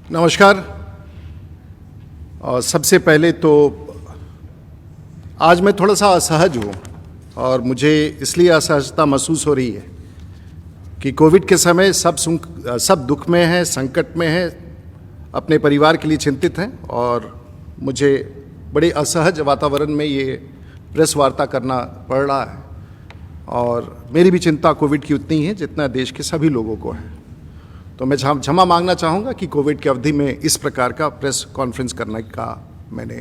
नमस्कार। और सबसे पहले तो आज मैं थोड़ा सा असहज हूँ और मुझे इसलिए असहजता महसूस हो रही है कि कोविड के समय सब दुख में हैं, संकट में हैं, अपने परिवार के लिए चिंतित हैं और मुझे बड़े असहज वातावरण में ये प्रेस वार्ता करना पड़ रहा है। और मेरी भी चिंता कोविड की उतनी ही है जितना देश के सभी लोगों को है। तो मैं क्षमा मांगना चाहूँगा कि कोविड की अवधि में इस प्रकार का प्रेस कॉन्फ्रेंस करने का मैंने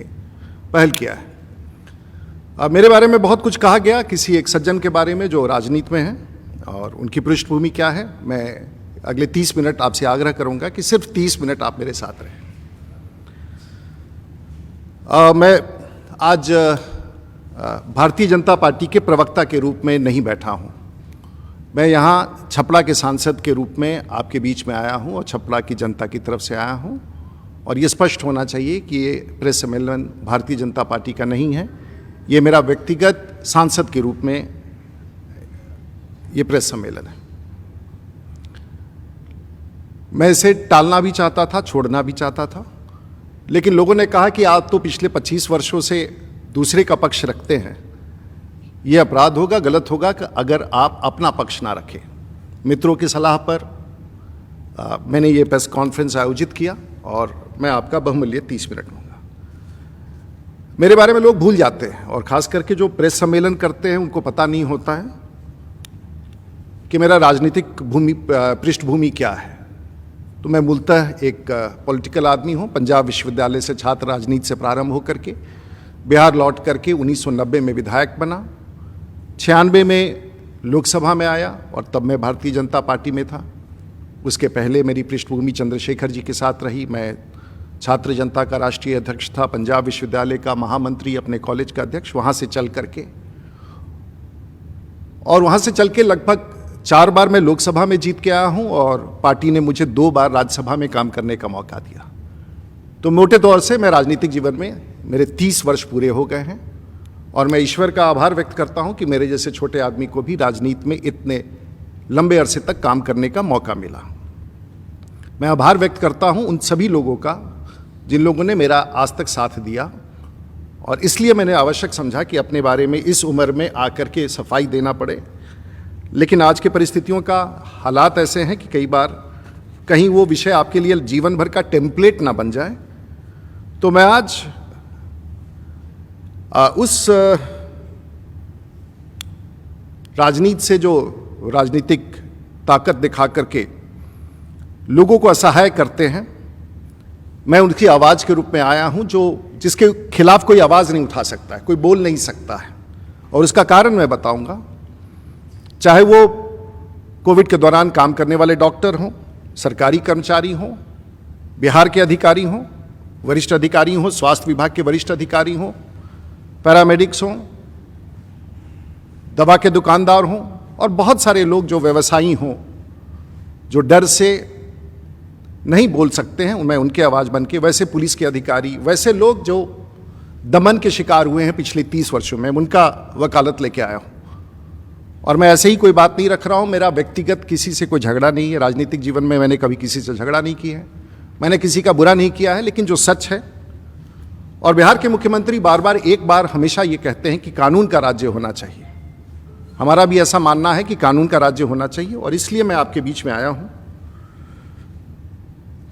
पहल किया है। अब मेरे बारे में बहुत कुछ कहा गया, किसी एक सज्जन के बारे में जो राजनीति में हैं और उनकी पृष्ठभूमि क्या है। मैं अगले 30 मिनट आपसे आग्रह करूँगा कि सिर्फ 30 मिनट आप मेरे साथ रहें। मैं आज भारतीय जनता पार्टी के प्रवक्ता के रूप में नहीं बैठा हूँ। मैं यहाँ छपरा के सांसद के रूप में आपके बीच में आया हूँ और छपरा की जनता की तरफ से आया हूँ। और ये स्पष्ट होना चाहिए कि ये प्रेस सम्मेलन भारतीय जनता पार्टी का नहीं है, ये मेरा व्यक्तिगत सांसद के रूप में ये प्रेस सम्मेलन है। मैं इसे टालना भी चाहता था, छोड़ना भी चाहता था, लेकिन लोगों ने कहा कि आप तो पिछले 25 वर्षों से दूसरे का पक्ष रखते हैं, ये अपराध होगा, गलत होगा कि अगर आप अपना पक्ष ना रखें। मित्रों की सलाह पर मैंने ये प्रेस कॉन्फ्रेंस आयोजित किया और मैं आपका बहुमूल्य 30 मिनट लूँगा। मेरे बारे में लोग भूल जाते हैं और ख़ास करके जो प्रेस सम्मेलन करते हैं उनको पता नहीं होता है कि मेरा राजनीतिक पृष्ठभूमि क्या है। तो मैं मूलतः एक पॉलिटिकल आदमी हूँ। पंजाब विश्वविद्यालय से छात्र राजनीति से प्रारंभ होकर के बिहार लौट करके 1990 में विधायक बना, 96 में लोकसभा में आया और तब मैं भारतीय जनता पार्टी में था। उसके पहले मेरी पृष्ठभूमि चंद्रशेखर जी के साथ रही। मैं छात्र जनता का राष्ट्रीय अध्यक्ष था, पंजाब विश्वविद्यालय का महामंत्री, अपने कॉलेज का अध्यक्ष। वहाँ से चल के लगभग 4 बार मैं लोकसभा में जीत के आया हूँ और पार्टी ने मुझे 2 बार राज्यसभा में काम करने का मौका दिया। तो मोटे तौर से मैं राजनीतिक जीवन में मेरे 30 वर्ष पूरे हो गए हैं और मैं ईश्वर का आभार व्यक्त करता हूं कि मेरे जैसे छोटे आदमी को भी राजनीति में इतने लंबे अरसे तक काम करने का मौका मिला। मैं आभार व्यक्त करता हूं उन सभी लोगों का जिन लोगों ने मेरा आज तक साथ दिया और इसलिए मैंने आवश्यक समझा कि अपने बारे में इस उम्र में आकर के सफाई देना पड़े। लेकिन आज के परिस्थितियों का हालात ऐसे हैं कि कई बार कहीं वो विषय आपके लिए जीवन भर का टेम्पलेट ना बन जाए। तो मैं आज उस राजनीति से जो राजनीतिक ताकत दिखा करके लोगों को असहाय करते हैं, मैं उनकी आवाज़ के रूप में आया हूं, जिसके खिलाफ कोई आवाज़ नहीं उठा सकता है, कोई बोल नहीं सकता है। और उसका कारण मैं बताऊंगा। चाहे वो कोविड के दौरान काम करने वाले डॉक्टर हों, सरकारी कर्मचारी हों, बिहार के अधिकारी हों, वरिष्ठ अधिकारी हों, स्वास्थ्य विभाग के वरिष्ठ अधिकारी हों, पैरामेडिक्स हों, दवा के दुकानदार हों और बहुत सारे लोग जो व्यवसायी हों, जो डर से नहीं बोल सकते हैं, मैं उनकी आवाज़ बन के, वैसे पुलिस के अधिकारी, वैसे लोग जो दमन के शिकार हुए हैं पिछले 30 वर्षों में, उनका वकालत लेके आया हूँ। और मैं ऐसे ही कोई बात नहीं रख रहा हूँ। मेरा व्यक्तिगत किसी से कोई झगड़ा नहीं है। राजनीतिक जीवन में मैंने कभी किसी से झगड़ा नहीं किया है, मैंने किसी का बुरा नहीं किया है। लेकिन जो सच है, और बिहार के मुख्यमंत्री एक बार हमेशा ये कहते हैं कि कानून का राज्य होना चाहिए। हमारा भी ऐसा मानना है कि कानून का राज्य होना चाहिए और इसलिए मैं आपके बीच में आया हूं।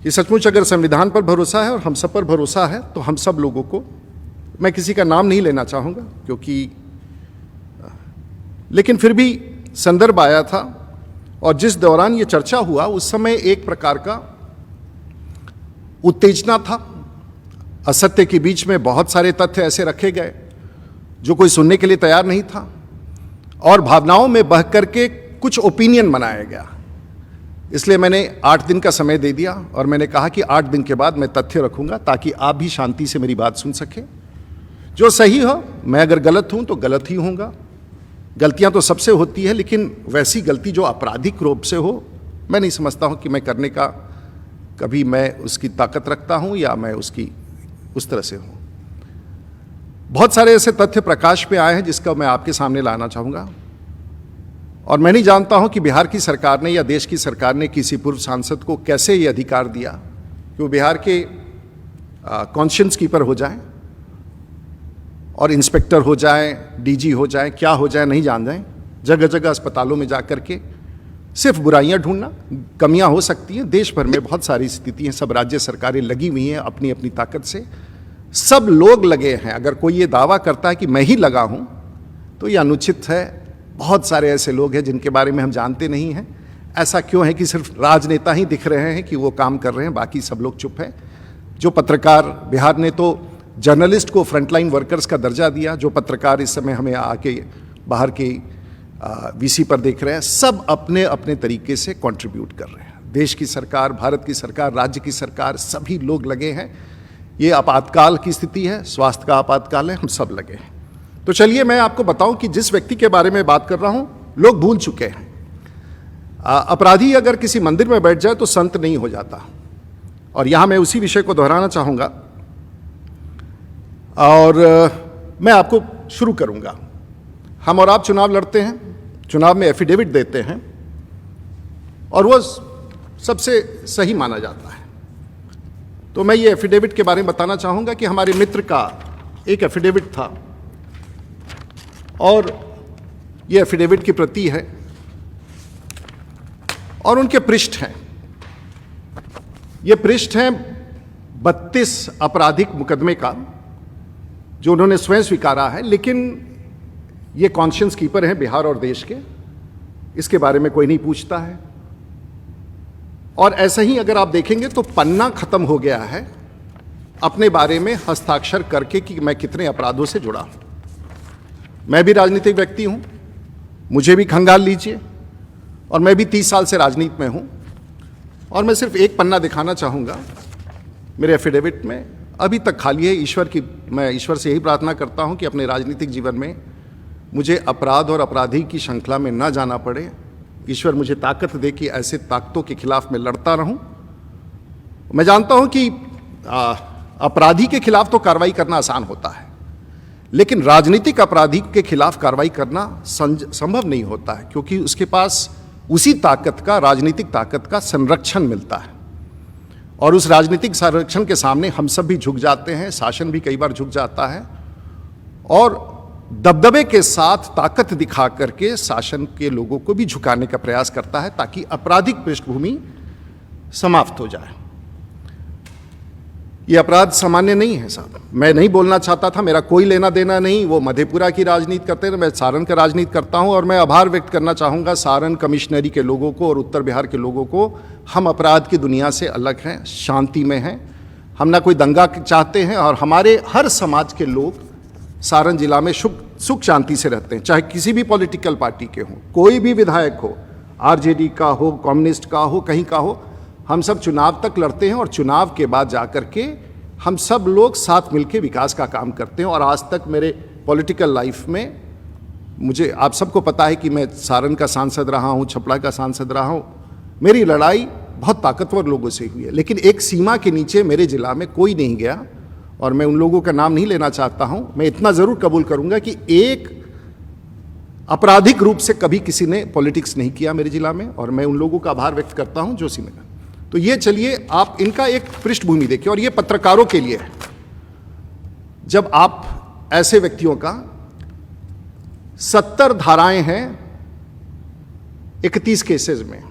ये सचमुच अगर संविधान पर भरोसा है और हम सब पर भरोसा है तो हम सब लोगों को, मैं किसी का नाम नहीं लेना चाहूँगा क्योंकि, लेकिन फिर भी संदर्भ आया था और जिस दौरान ये चर्चा हुआ उस समय एक प्रकार का उत्तेजना था। असत्य के बीच में बहुत सारे तथ्य ऐसे रखे गए जो कोई सुनने के लिए तैयार नहीं था और भावनाओं में बह करके कुछ ओपिनियन बनाया गया। इसलिए मैंने 8 दिन का समय दे दिया और मैंने कहा कि 8 दिन के बाद मैं तथ्य रखूंगा ताकि आप भी शांति से मेरी बात सुन सकें। जो सही हो, मैं अगर गलत हूं तो गलत ही होऊंगा। गलतियां तो सबसे होती है, लेकिन वैसी गलती जो आपराधिक रूप से हो, मैं नहीं समझता हूं कि मैं करने का कभी मैं उसकी ताकत रखता हूं या मैं उसकी उस तरह से हूं। बहुत सारे ऐसे तथ्य प्रकाश पे आए हैं जिसका मैं आपके सामने लाना चाहूँगा। और मैं नहीं जानता हूं कि बिहार की सरकार ने या देश की सरकार ने किसी पूर्व सांसद को कैसे ये अधिकार दिया कि वो बिहार के कॉन्शियंस कीपर हो जाएं और इंस्पेक्टर हो जाएं, डीजी हो जाएं, क्या हो जाएं नहीं जान जाएं, जगह जगह अस्पतालों में जा कर के सिर्फ बुराइयां ढूंढना। कमियां हो सकती हैं, देश भर में बहुत सारी स्थिति हैं, सब राज्य सरकारें लगी हुई हैं अपनी अपनी ताकत से, सब लोग लगे हैं। अगर कोई ये दावा करता है कि मैं ही लगा हूं तो ये अनुचित है। बहुत सारे ऐसे लोग हैं जिनके बारे में हम जानते नहीं हैं। ऐसा क्यों है कि सिर्फ राजनेता ही दिख रहे हैं कि वो काम कर रहे हैं, बाकी सब लोग चुप हैं। जो पत्रकार, बिहार ने तो जर्नलिस्ट को फ्रंटलाइन वर्कर्स का दर्जा दिया, जो पत्रकार इस समय हमें आके बाहर के वीसी पर देख रहे हैं, सब अपने अपने तरीके से कंट्रीब्यूट कर रहे हैं। देश की सरकार, भारत की सरकार, राज्य की सरकार, सभी लोग लगे हैं। ये आपातकाल की स्थिति है, स्वास्थ्य का आपातकाल है, हम सब लगे हैं। तो चलिए मैं आपको बताऊं कि जिस व्यक्ति के बारे में बात कर रहा हूं लोग भूल चुके हैं। अपराधी अगर किसी मंदिर में बैठ जाए तो संत नहीं हो जाता, और यहां मैं उसी विषय को दोहराना चाहूंगा और मैं आपको शुरू करूंगा। हम और आप चुनाव लड़ते हैं, चुनाव में एफिडेविट देते हैं और वो सबसे सही माना जाता है। तो मैं ये एफिडेविट के बारे में बताना चाहूंगा कि हमारे मित्र का एक एफिडेविट था और ये एफिडेविट की प्रति है और उनके पृष्ठ हैं। ये पृष्ठ हैं 32 आपराधिक मुकदमे का जो उन्होंने स्वयं स्वीकारा है, लेकिन ये कॉन्शियंस कीपर हैं बिहार और देश के, इसके बारे में कोई नहीं पूछता है। और ऐसा ही अगर आप देखेंगे तो पन्ना खत्म हो गया है अपने बारे में हस्ताक्षर करके कि मैं कितने अपराधों से जुड़ा हूं। मैं भी राजनीतिक व्यक्ति हूं, मुझे भी खंगाल लीजिए, और मैं भी 30 साल से राजनीति में हूं। और मैं सिर्फ एक पन्ना दिखाना चाहूंगा मेरे एफिडेविट में, अभी तक खाली है। मैं ईश्वर से यही प्रार्थना करता हूं कि अपने राजनीतिक जीवन में मुझे अपराध और अपराधी की श्रृंखला में न जाना पड़े। ईश्वर मुझे ताकत दे कि ऐसे ताकतों के खिलाफ मैं लड़ता रहूं। मैं जानता हूं कि अपराधी के खिलाफ तो कार्रवाई करना आसान होता है, लेकिन राजनीतिक अपराधी के खिलाफ कार्रवाई करना संभव नहीं होता है, क्योंकि उसके पास उसी ताकत का, राजनीतिक ताकत का संरक्षण मिलता है। और उस राजनीतिक संरक्षण के सामने हम सब भी झुक जाते हैं, शासन भी कई बार झुक जाता है और दबदबे के साथ ताकत दिखा करके शासन के लोगों को भी झुकाने का प्रयास करता है ताकि आपराधिक पृष्ठभूमि समाप्त हो जाए। ये अपराध सामान्य नहीं है साहब। मैं नहीं बोलना चाहता था, मेरा कोई लेना देना नहीं। वो मधेपुरा की राजनीति करते हैं, मैं सारण का राजनीति करता हूं। और मैं आभार व्यक्त करना चाहूंगा सारण कमिश्नरी के लोगों को और उत्तर बिहार के लोगों को। हम अपराध की दुनिया से अलग हैं, शांति में हैं, हम ना कोई दंगा चाहते हैं। और हमारे हर समाज के लोग सारण जिला में सुख शांति से रहते हैं, चाहे किसी भी पॉलिटिकल पार्टी के हों, कोई भी विधायक हो, आरजेडी का हो, कम्युनिस्ट का हो, कहीं का हो। हम सब चुनाव तक लड़ते हैं और चुनाव के बाद जाकर के हम सब लोग साथ मिलकर विकास का काम करते हैं। और आज तक मेरे पॉलिटिकल लाइफ में मुझे, आप सबको पता है कि मैं सारण का सांसद रहा हूं, छपरा का सांसद रहा हूं। मेरी लड़ाई बहुत ताकतवर लोगों से हुई है, लेकिन एक सीमा के नीचे मेरे जिला में कोई नहीं गया। और मैं उन लोगों का नाम नहीं लेना चाहता हूं। मैं इतना जरूर कबूल करूंगा कि एक आपराधिक रूप से कभी किसी ने पॉलिटिक्स नहीं किया मेरे जिला में, और मैं उन लोगों का आभार व्यक्त करता हूं जो सी में। तो ये चलिए आप इनका एक पृष्ठभूमि देखिए, और ये पत्रकारों के लिए है। जब आप ऐसे व्यक्तियों का 70 धाराएं हैं 31 केसेस में,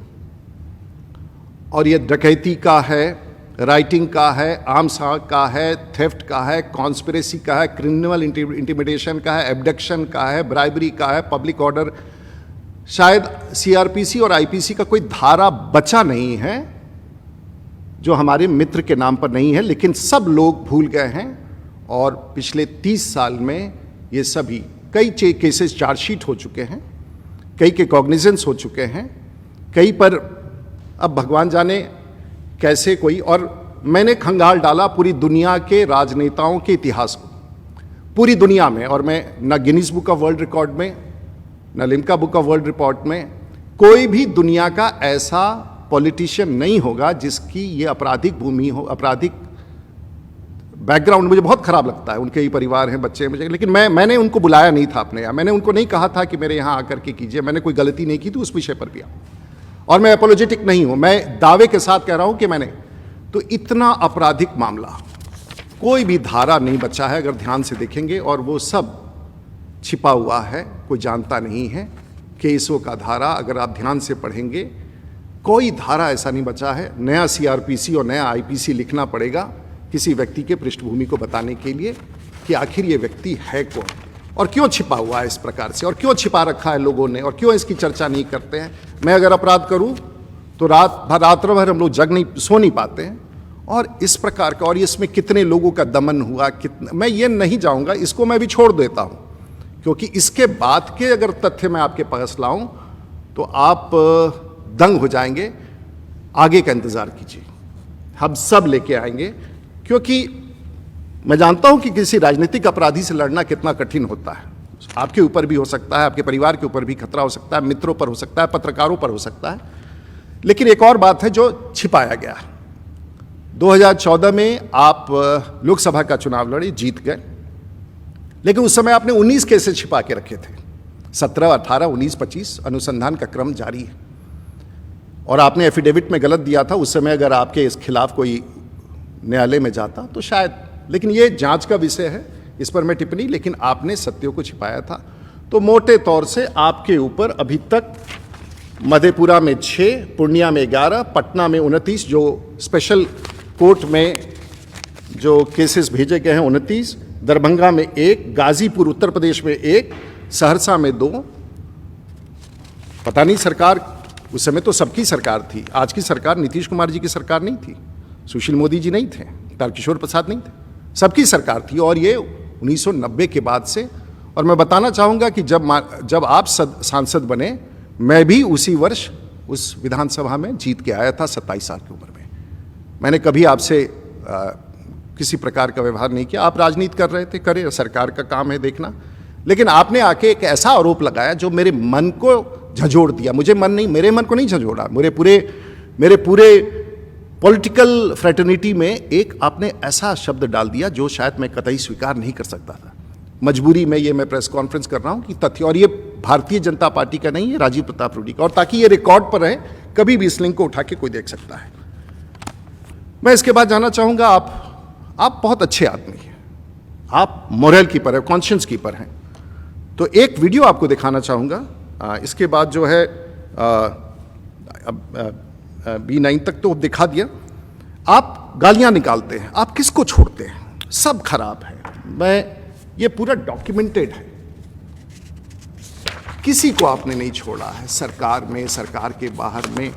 और ये डकैती का है, राइटिंग का है, आर्म्स का है, थेफ्ट का है, कॉन्स्पिरेसी का है, क्रिमिनल इंटिमिडेशन का है, एब्डक्शन का है, ब्राइबरी का है, पब्लिक ऑर्डर, शायद सीआरपीसी और आईपीसी का कोई धारा बचा नहीं है जो हमारे मित्र के नाम पर नहीं है। लेकिन सब लोग भूल गए हैं और पिछले 30 साल में ये सभी कई केसेस चार्जशीट हो चुके हैं, कई के कॉग्निजेंस हो चुके हैं, कई पर अब भगवान जाने कैसे कोई। और मैंने खंगाल डाला पूरी दुनिया के राजनेताओं के इतिहास को, पूरी दुनिया में। और मैं न Guinness book of world record में, न Limca book of world record में, कोई भी दुनिया का ऐसा पॉलिटिशियन नहीं होगा जिसकी ये आपराधिक भूमि हो, आपराधिक बैकग्राउंड। मुझे बहुत खराब लगता है, उनके ही परिवार हैं, बच्चे हैं मुझे, लेकिन मैंने उनको बुलाया नहीं था अपने यहाँ। मैंने उनको नहीं कहा था कि मेरे यहाँ आकर के कीजिए, मैंने कोई गलती नहीं की थी उस विषय पर भी। और मैं एपोलोजेटिक नहीं हूं, मैं दावे के साथ कह रहा हूं कि मैंने तो इतना आपराधिक मामला, कोई भी धारा नहीं बचा है अगर ध्यान से देखेंगे, और वो सब छिपा हुआ है, कोई जानता नहीं है। केसों का धारा अगर आप ध्यान से पढ़ेंगे, कोई धारा ऐसा नहीं बचा है। नया सीआरपीसी और नया आईपीसी लिखना पड़ेगा किसी व्यक्ति के पृष्ठभूमि को बताने के लिए कि आखिर ये व्यक्ति है कौन और क्यों छिपा हुआ है इस प्रकार से, और क्यों छिपा रखा है लोगों ने, और क्यों इसकी चर्चा नहीं करते हैं। मैं अगर अपराध करूं तो रात्र भर हम लोग सो नहीं पाते हैं, और इस प्रकार का, और इसमें कितने लोगों का दमन हुआ, कितना, मैं ये नहीं जाऊंगा, इसको मैं भी छोड़ देता हूं, क्योंकि इसके बाद के अगर तथ्य मैं आपके पास लाऊं तो आप दंग हो जाएंगे। आगे का इंतजार कीजिए, हम सब लेके आएंगे, क्योंकि मैं जानता हूं कि किसी राजनीतिक अपराधी से लड़ना कितना कठिन होता है। आपके ऊपर भी हो सकता है, आपके परिवार के ऊपर भी खतरा हो सकता है, मित्रों पर हो सकता है, पत्रकारों पर हो सकता है। लेकिन एक और बात है जो छिपाया गया। 2014 में आप लोकसभा का चुनाव लड़े, जीत गए, लेकिन उस समय आपने 19 केसेस छिपा के रखे थे। 17, 18, 19, 25 अनुसंधान का क्रम जारी है, और आपने एफिडेविट में गलत दिया था। उस समय अगर आपके इस खिलाफ कोई न्यायालय में जाता तो शायद, लेकिन ये जांच का विषय है, इस पर मैं टिप्पणी, लेकिन आपने सत्यों को छिपाया था। तो मोटे तौर से आपके ऊपर अभी तक मधेपुरा में 6, पूर्णिया में 11, पटना में 29, जो स्पेशल कोर्ट में जो केसेस भेजे गए हैं 29, दरभंगा में 1, गाजीपुर उत्तर प्रदेश में 1, सहरसा में 2। पता नहीं, सरकार उस समय तो सबकी सरकार थी। आज की सरकार नीतीश कुमार जी की सरकार नहीं थी, सुशील मोदी जी नहीं थे, तारकिशोर प्रसाद नहीं थे, सबकी सरकार थी। और ये 1990 के बाद से, और मैं बताना चाहूँगा कि जब आप सांसद बने, मैं भी उसी वर्ष उस विधानसभा में जीत के आया था 27 साल की उम्र में। मैंने कभी आपसे किसी प्रकार का व्यवहार नहीं किया। आप राजनीति कर रहे थे, करें, सरकार का काम है देखना, लेकिन आपने आके एक ऐसा आरोप लगाया जो मेरे मन को झंझोड़ दिया। मेरे मन को नहीं झंझोड़ा, मेरे पूरे पॉलिटिकल फ्रेटर्निटी में एक आपने ऐसा शब्द डाल दिया जो शायद मैं कतई स्वीकार नहीं कर सकता था। मजबूरी में ये मैं प्रेस कॉन्फ्रेंस कर रहा हूं कि तथ्य, और ये भारतीय जनता पार्टी का नहीं है, राजीव प्रताप रूडी का, और ताकि ये रिकॉर्ड पर रहे, कभी भी इस लिंक को उठा के कोई देख सकता है। मैं इसके बाद जानना चाहूंगा, आप बहुत अच्छे आदमी हैं, आप मोरल कीपर है, कॉन्शियंस कीपर हैं, तो एक वीडियो आपको दिखाना चाहूंगा। इसके बाद जो है B9 तक तो दिखा दिया। आप गालियां निकालते हैं, आप किसको छोड़ते हैं, सब खराब है। ये पूरा डॉक्यूमेंटेड है, किसी को आपने नहीं छोड़ा है, सरकार में, सरकार के बाहर में।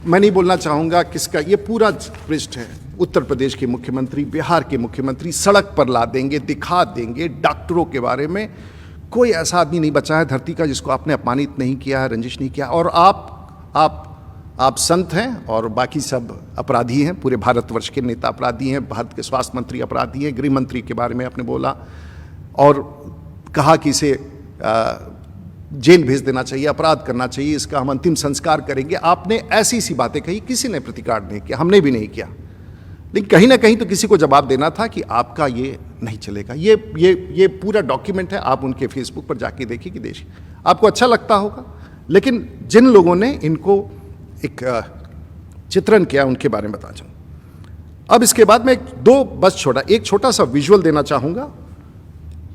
मैं नहीं बोलना चाहूंगा किसका, ये पूरा पृष्ठ है। उत्तर प्रदेश के मुख्यमंत्री, बिहार के मुख्यमंत्री सड़क पर ला देंगे, दिखा देंगे। डॉक्टरों के बारे में कोई ऐसा आदमी नहीं बचा है धरती का जिसको आपने अपमानित नहीं किया है, रंजिश नहीं किया। और आप संत हैं और बाकी सब अपराधी हैं, पूरे भारतवर्ष के नेता अपराधी हैं। भारत के स्वास्थ्य मंत्री अपराधी हैं, गृह मंत्री के बारे में आपने बोला और कहा कि इसे जेल भेज देना चाहिए, अपराध करना चाहिए, इसका हम अंतिम संस्कार करेंगे। आपने ऐसी सी बातें कही, किसी ने प्रतिकार नहीं किया, हमने भी नहीं किया, लेकिन कहीं ना कहीं तो किसी को जवाब देना था कि आपका ये नहीं चलेगा। ये पूरा डॉक्यूमेंट है, आप उनके फेसबुक पर जाके देखिए कि देखिए, आपको अच्छा लगता होगा। लेकिन जिन लोगों ने इनको एक चित्रण किया उनके बारे में बताना चाहूँगा। अब इसके बाद मैं एक छोटा सा विजुअल देना चाहूँगा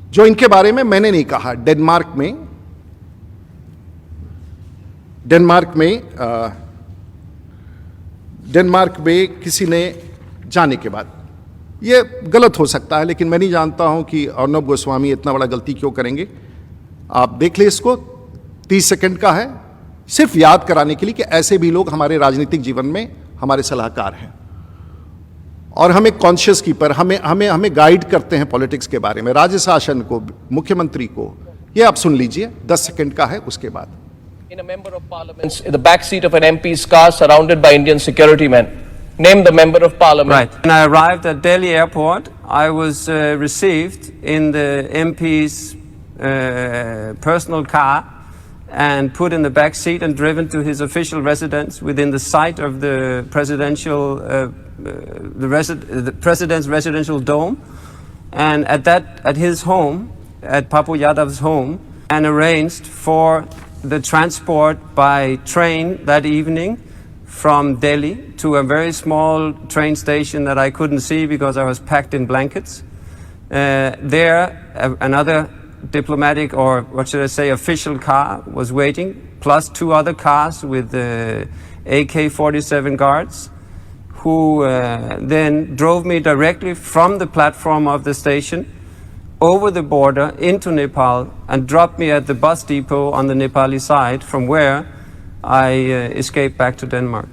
जो इनके बारे में मैंने नहीं कहा। डेनमार्क में किसी ने जाने के बाद, ये गलत हो सकता है लेकिन मैं नहीं जानता हूं कि अर्नब गोस्वामी इतना बड़ा गलती क्यों करेंगे। आप देख ले इसको, 30 सेकंड का है, सिर्फ याद कराने के लिए कि ऐसे भी लोग हमारे राजनीतिक जीवन में हमारे सलाहकार हैं और हमें कॉन्शियस कीपर, हमें गाइड करते हैं पॉलिटिक्स के बारे में, राज्य शासन को, मुख्यमंत्री को। ये आप सुन लीजिए, 10 सेकंड का है, उसके बाद। In a member of parliament, in the back seat of an MP's car, surrounded by Indian security men. Name the member of parliament. Right. When I arrived at Delhi airport, I was received in the MP's personal car and put in the back seat and driven to his official residence within the site of the the president's residential dome, and at his home, at Papu Yadav's home, and arranged for the transport by train that evening from Delhi to a very small train station that I couldn't see because I was packed in blankets. Another diplomatic, or what should I say, official car was waiting, plus 2 other cars with AK-47 guards, who then drove me directly from the platform of the station over the border into Nepal and dropped me at the bus depot on the Nepali side, from where I escaped back to Denmark.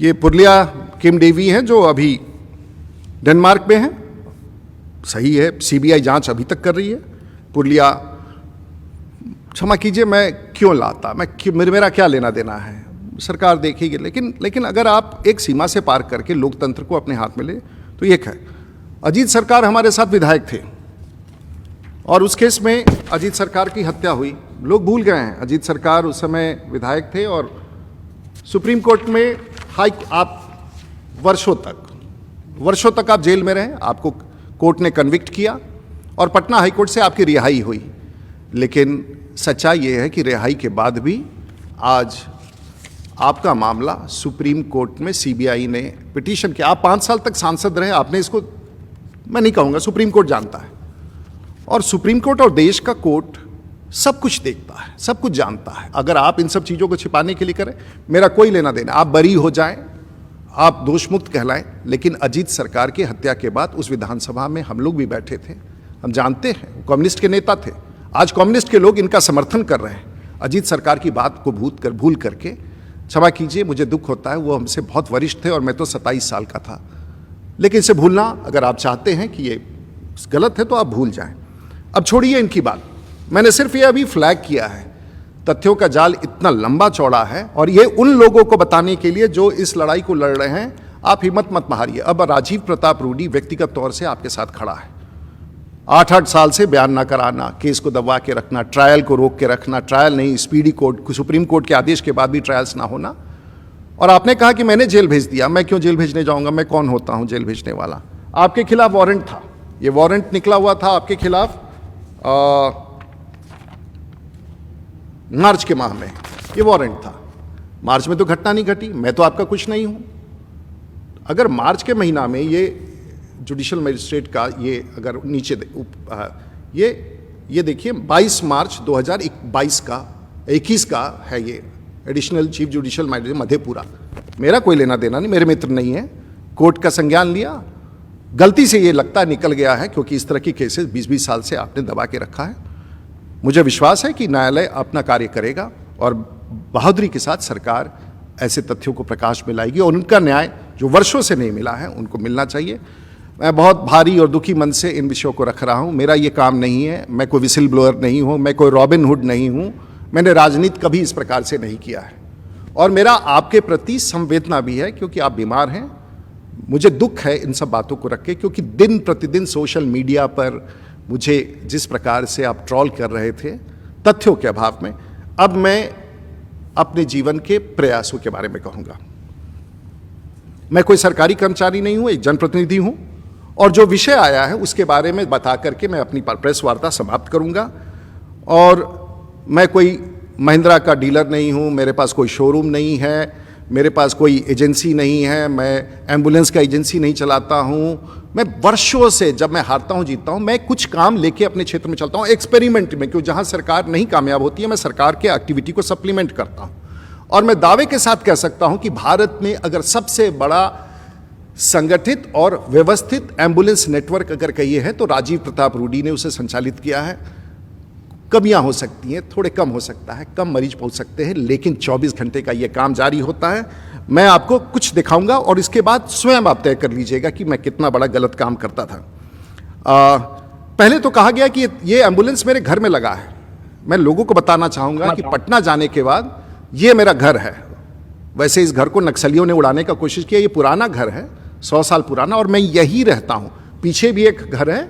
ये पुरलिया किम Davy हैं जो अभी Denmark में हैं, सही है, CBI जांच अभी तक कर रही है। पुरलिया, क्षमा कीजिए, मैं क्यों लाता, मेरा क्या लेना देना है, सरकार देखेगी। लेकिन अगर आप एक सीमा से पार करके लोकतंत्र को अपने हाथ में ले तो ये है। अजीत सरकार हमारे साथ विधायक थे और उस केस में अजीत सरकार की हत्या हुई, लोग भूल गए हैं। अजीत सरकार उस समय विधायक थे और सुप्रीम कोर्ट में आप वर्षों तक आप जेल में रहे, आपको कोर्ट ने कन्विक्ट किया और पटना हाई कोर्ट से आपकी रिहाई हुई। लेकिन सच्चाई ये है कि रिहाई के बाद भी आज आपका मामला सुप्रीम कोर्ट में सीबीआई ने पिटीशन किया। आप 5 साल तक सांसद रहे, आपने इसको, मैं नहीं कहूँगा, सुप्रीम कोर्ट जानता है। और सुप्रीम कोर्ट और देश का कोर्ट सब कुछ देखता है, सब कुछ जानता है। अगर आप इन सब चीज़ों को छिपाने के लिए करें, मेरा कोई लेना देना, आप बरी हो जाएं, आप दोषमुक्त कहलाएं। लेकिन अजीत सरकार की हत्या के बाद उस विधानसभा में हम लोग भी बैठे थे, हम जानते हैं, वो कम्युनिस्ट के नेता थे। आज कम्युनिस्ट के लोग इनका समर्थन कर रहे हैं अजीत सरकार की बात को भूल करके। क्षमा कीजिए, मुझे दुख होता है, वो हमसे बहुत वरिष्ठ थे और मैं तो 27 साल का था। लेकिन इसे भूलना, अगर आप चाहते हैं कि ये गलत है तो आप भूल जाएं। अब छोड़िए इनकी बात, मैंने सिर्फ ये अभी फ्लैग किया है। तथ्यों का जाल इतना लंबा चौड़ा है और ये उन लोगों को बताने के लिए जो इस लड़ाई को लड़ रहे हैं। आप हिम्मत मत हारिए। अब राजीव प्रताप रूडी व्यक्तिगत तौर से आपके साथ खड़ा है। 8 साल से बयान ना कराना, केस को दबा के रखना, ट्रायल को रोक के रखना, ट्रायल नहीं, स्पीडी कोर्ट, सुप्रीम कोर्ट के आदेश के बाद भी ट्रायल्स ना होना। और आपने कहा कि मैंने जेल भेज दिया। मैं क्यों जेल भेजने जाऊंगा, मैं कौन होता हूं जेल भेजने वाला। आपके खिलाफ वारंट था, ये वारंट निकला हुआ था आपके खिलाफ मार्च के माह में, ये वारंट था। मार्च में तो घटना नहीं घटी, मैं तो आपका कुछ नहीं हूं। अगर मार्च के महीना में ये जुडिशियल मजिस्ट्रेट का ये अगर नीचे ये देखिए 22 मार्च 2021 का है, ये additional chief judicial magistrate Madhepura. मेरा कोई लेना देना नहीं, मेरे मित्र नहीं है। कोर्ट का संज्ञान लिया, गलती से ये लगता निकल गया है, क्योंकि इस तरह की केसेस 20-20 साल से आपने दबा के रखा है। मुझे विश्वास है कि न्यायालय अपना कार्य करेगा और बहादुरी के साथ सरकार ऐसे तथ्यों को प्रकाश में लाएगी और उनका न्याय जो वर्षों से नहीं मिला है उनको मिलना चाहिए। मैं बहुत भारी और दुखी मन से इन विषयों को रख रहा हूँ। मेरा ये काम नहीं है, मैं कोई विसिल ब्लोअर नहीं हूँ, मैं कोई रॉबिन हुड नहीं हूँ। मैंने राजनीति कभी इस प्रकार से नहीं किया है और मेरा आपके प्रति संवेदना भी है, क्योंकि आप बीमार हैं। मुझे दुख है इन सब बातों को रख के, क्योंकि दिन प्रतिदिन सोशल मीडिया पर मुझे जिस प्रकार से आप ट्रोल कर रहे थे तथ्यों के अभाव में, अब मैं अपने जीवन के प्रयासों के बारे में कहूँगा। मैं कोई सरकारी कर्मचारी नहीं हूँ, एक जनप्रतिनिधि हूँ और जो विषय आया है उसके बारे में बता करके मैं अपनी प्रेस वार्ता समाप्त करूँगा। और मैं कोई महिंद्रा का डीलर नहीं हूँ, मेरे पास कोई शोरूम नहीं है, मेरे पास कोई एजेंसी नहीं है, मैं एम्बुलेंस का एजेंसी नहीं चलाता हूँ। मैं वर्षों से, जब मैं हारता हूँ जीतता हूँ, मैं कुछ काम लेके अपने क्षेत्र में चलता हूँ एक्सपेरिमेंट में, क्योंकि जहाँ सरकार नहीं कामयाब होती है मैं सरकार के एक्टिविटी को सप्लीमेंट करता हूँ। और मैं दावे के साथ कह सकता हूँ कि भारत में अगर सबसे बड़ा संगठित और व्यवस्थित एम्बुलेंस नेटवर्क अगर कहिए है तो राजीव प्रताप रूडी ने उसे संचालित किया है। कमियां हो सकती हैं, थोड़े कम हो सकता है, कम मरीज पहुंच सकते हैं, लेकिन 24 घंटे का ये काम जारी होता है। मैं आपको कुछ दिखाऊंगा और इसके बाद स्वयं आप तय कर लीजिएगा कि मैं कितना बड़ा गलत काम करता था। पहले तो कहा गया कि ये एम्बुलेंस मेरे घर में लगा है। मैं लोगों को बताना चाहूंगा कि पटना जाने के बाद ये मेरा घर है। वैसे इस घर को नक्सलियों ने उड़ाने का कोशिश किया, ये पुराना घर है, 100 साल पुराना, और मैं यही रहता हूँ। पीछे भी एक घर है,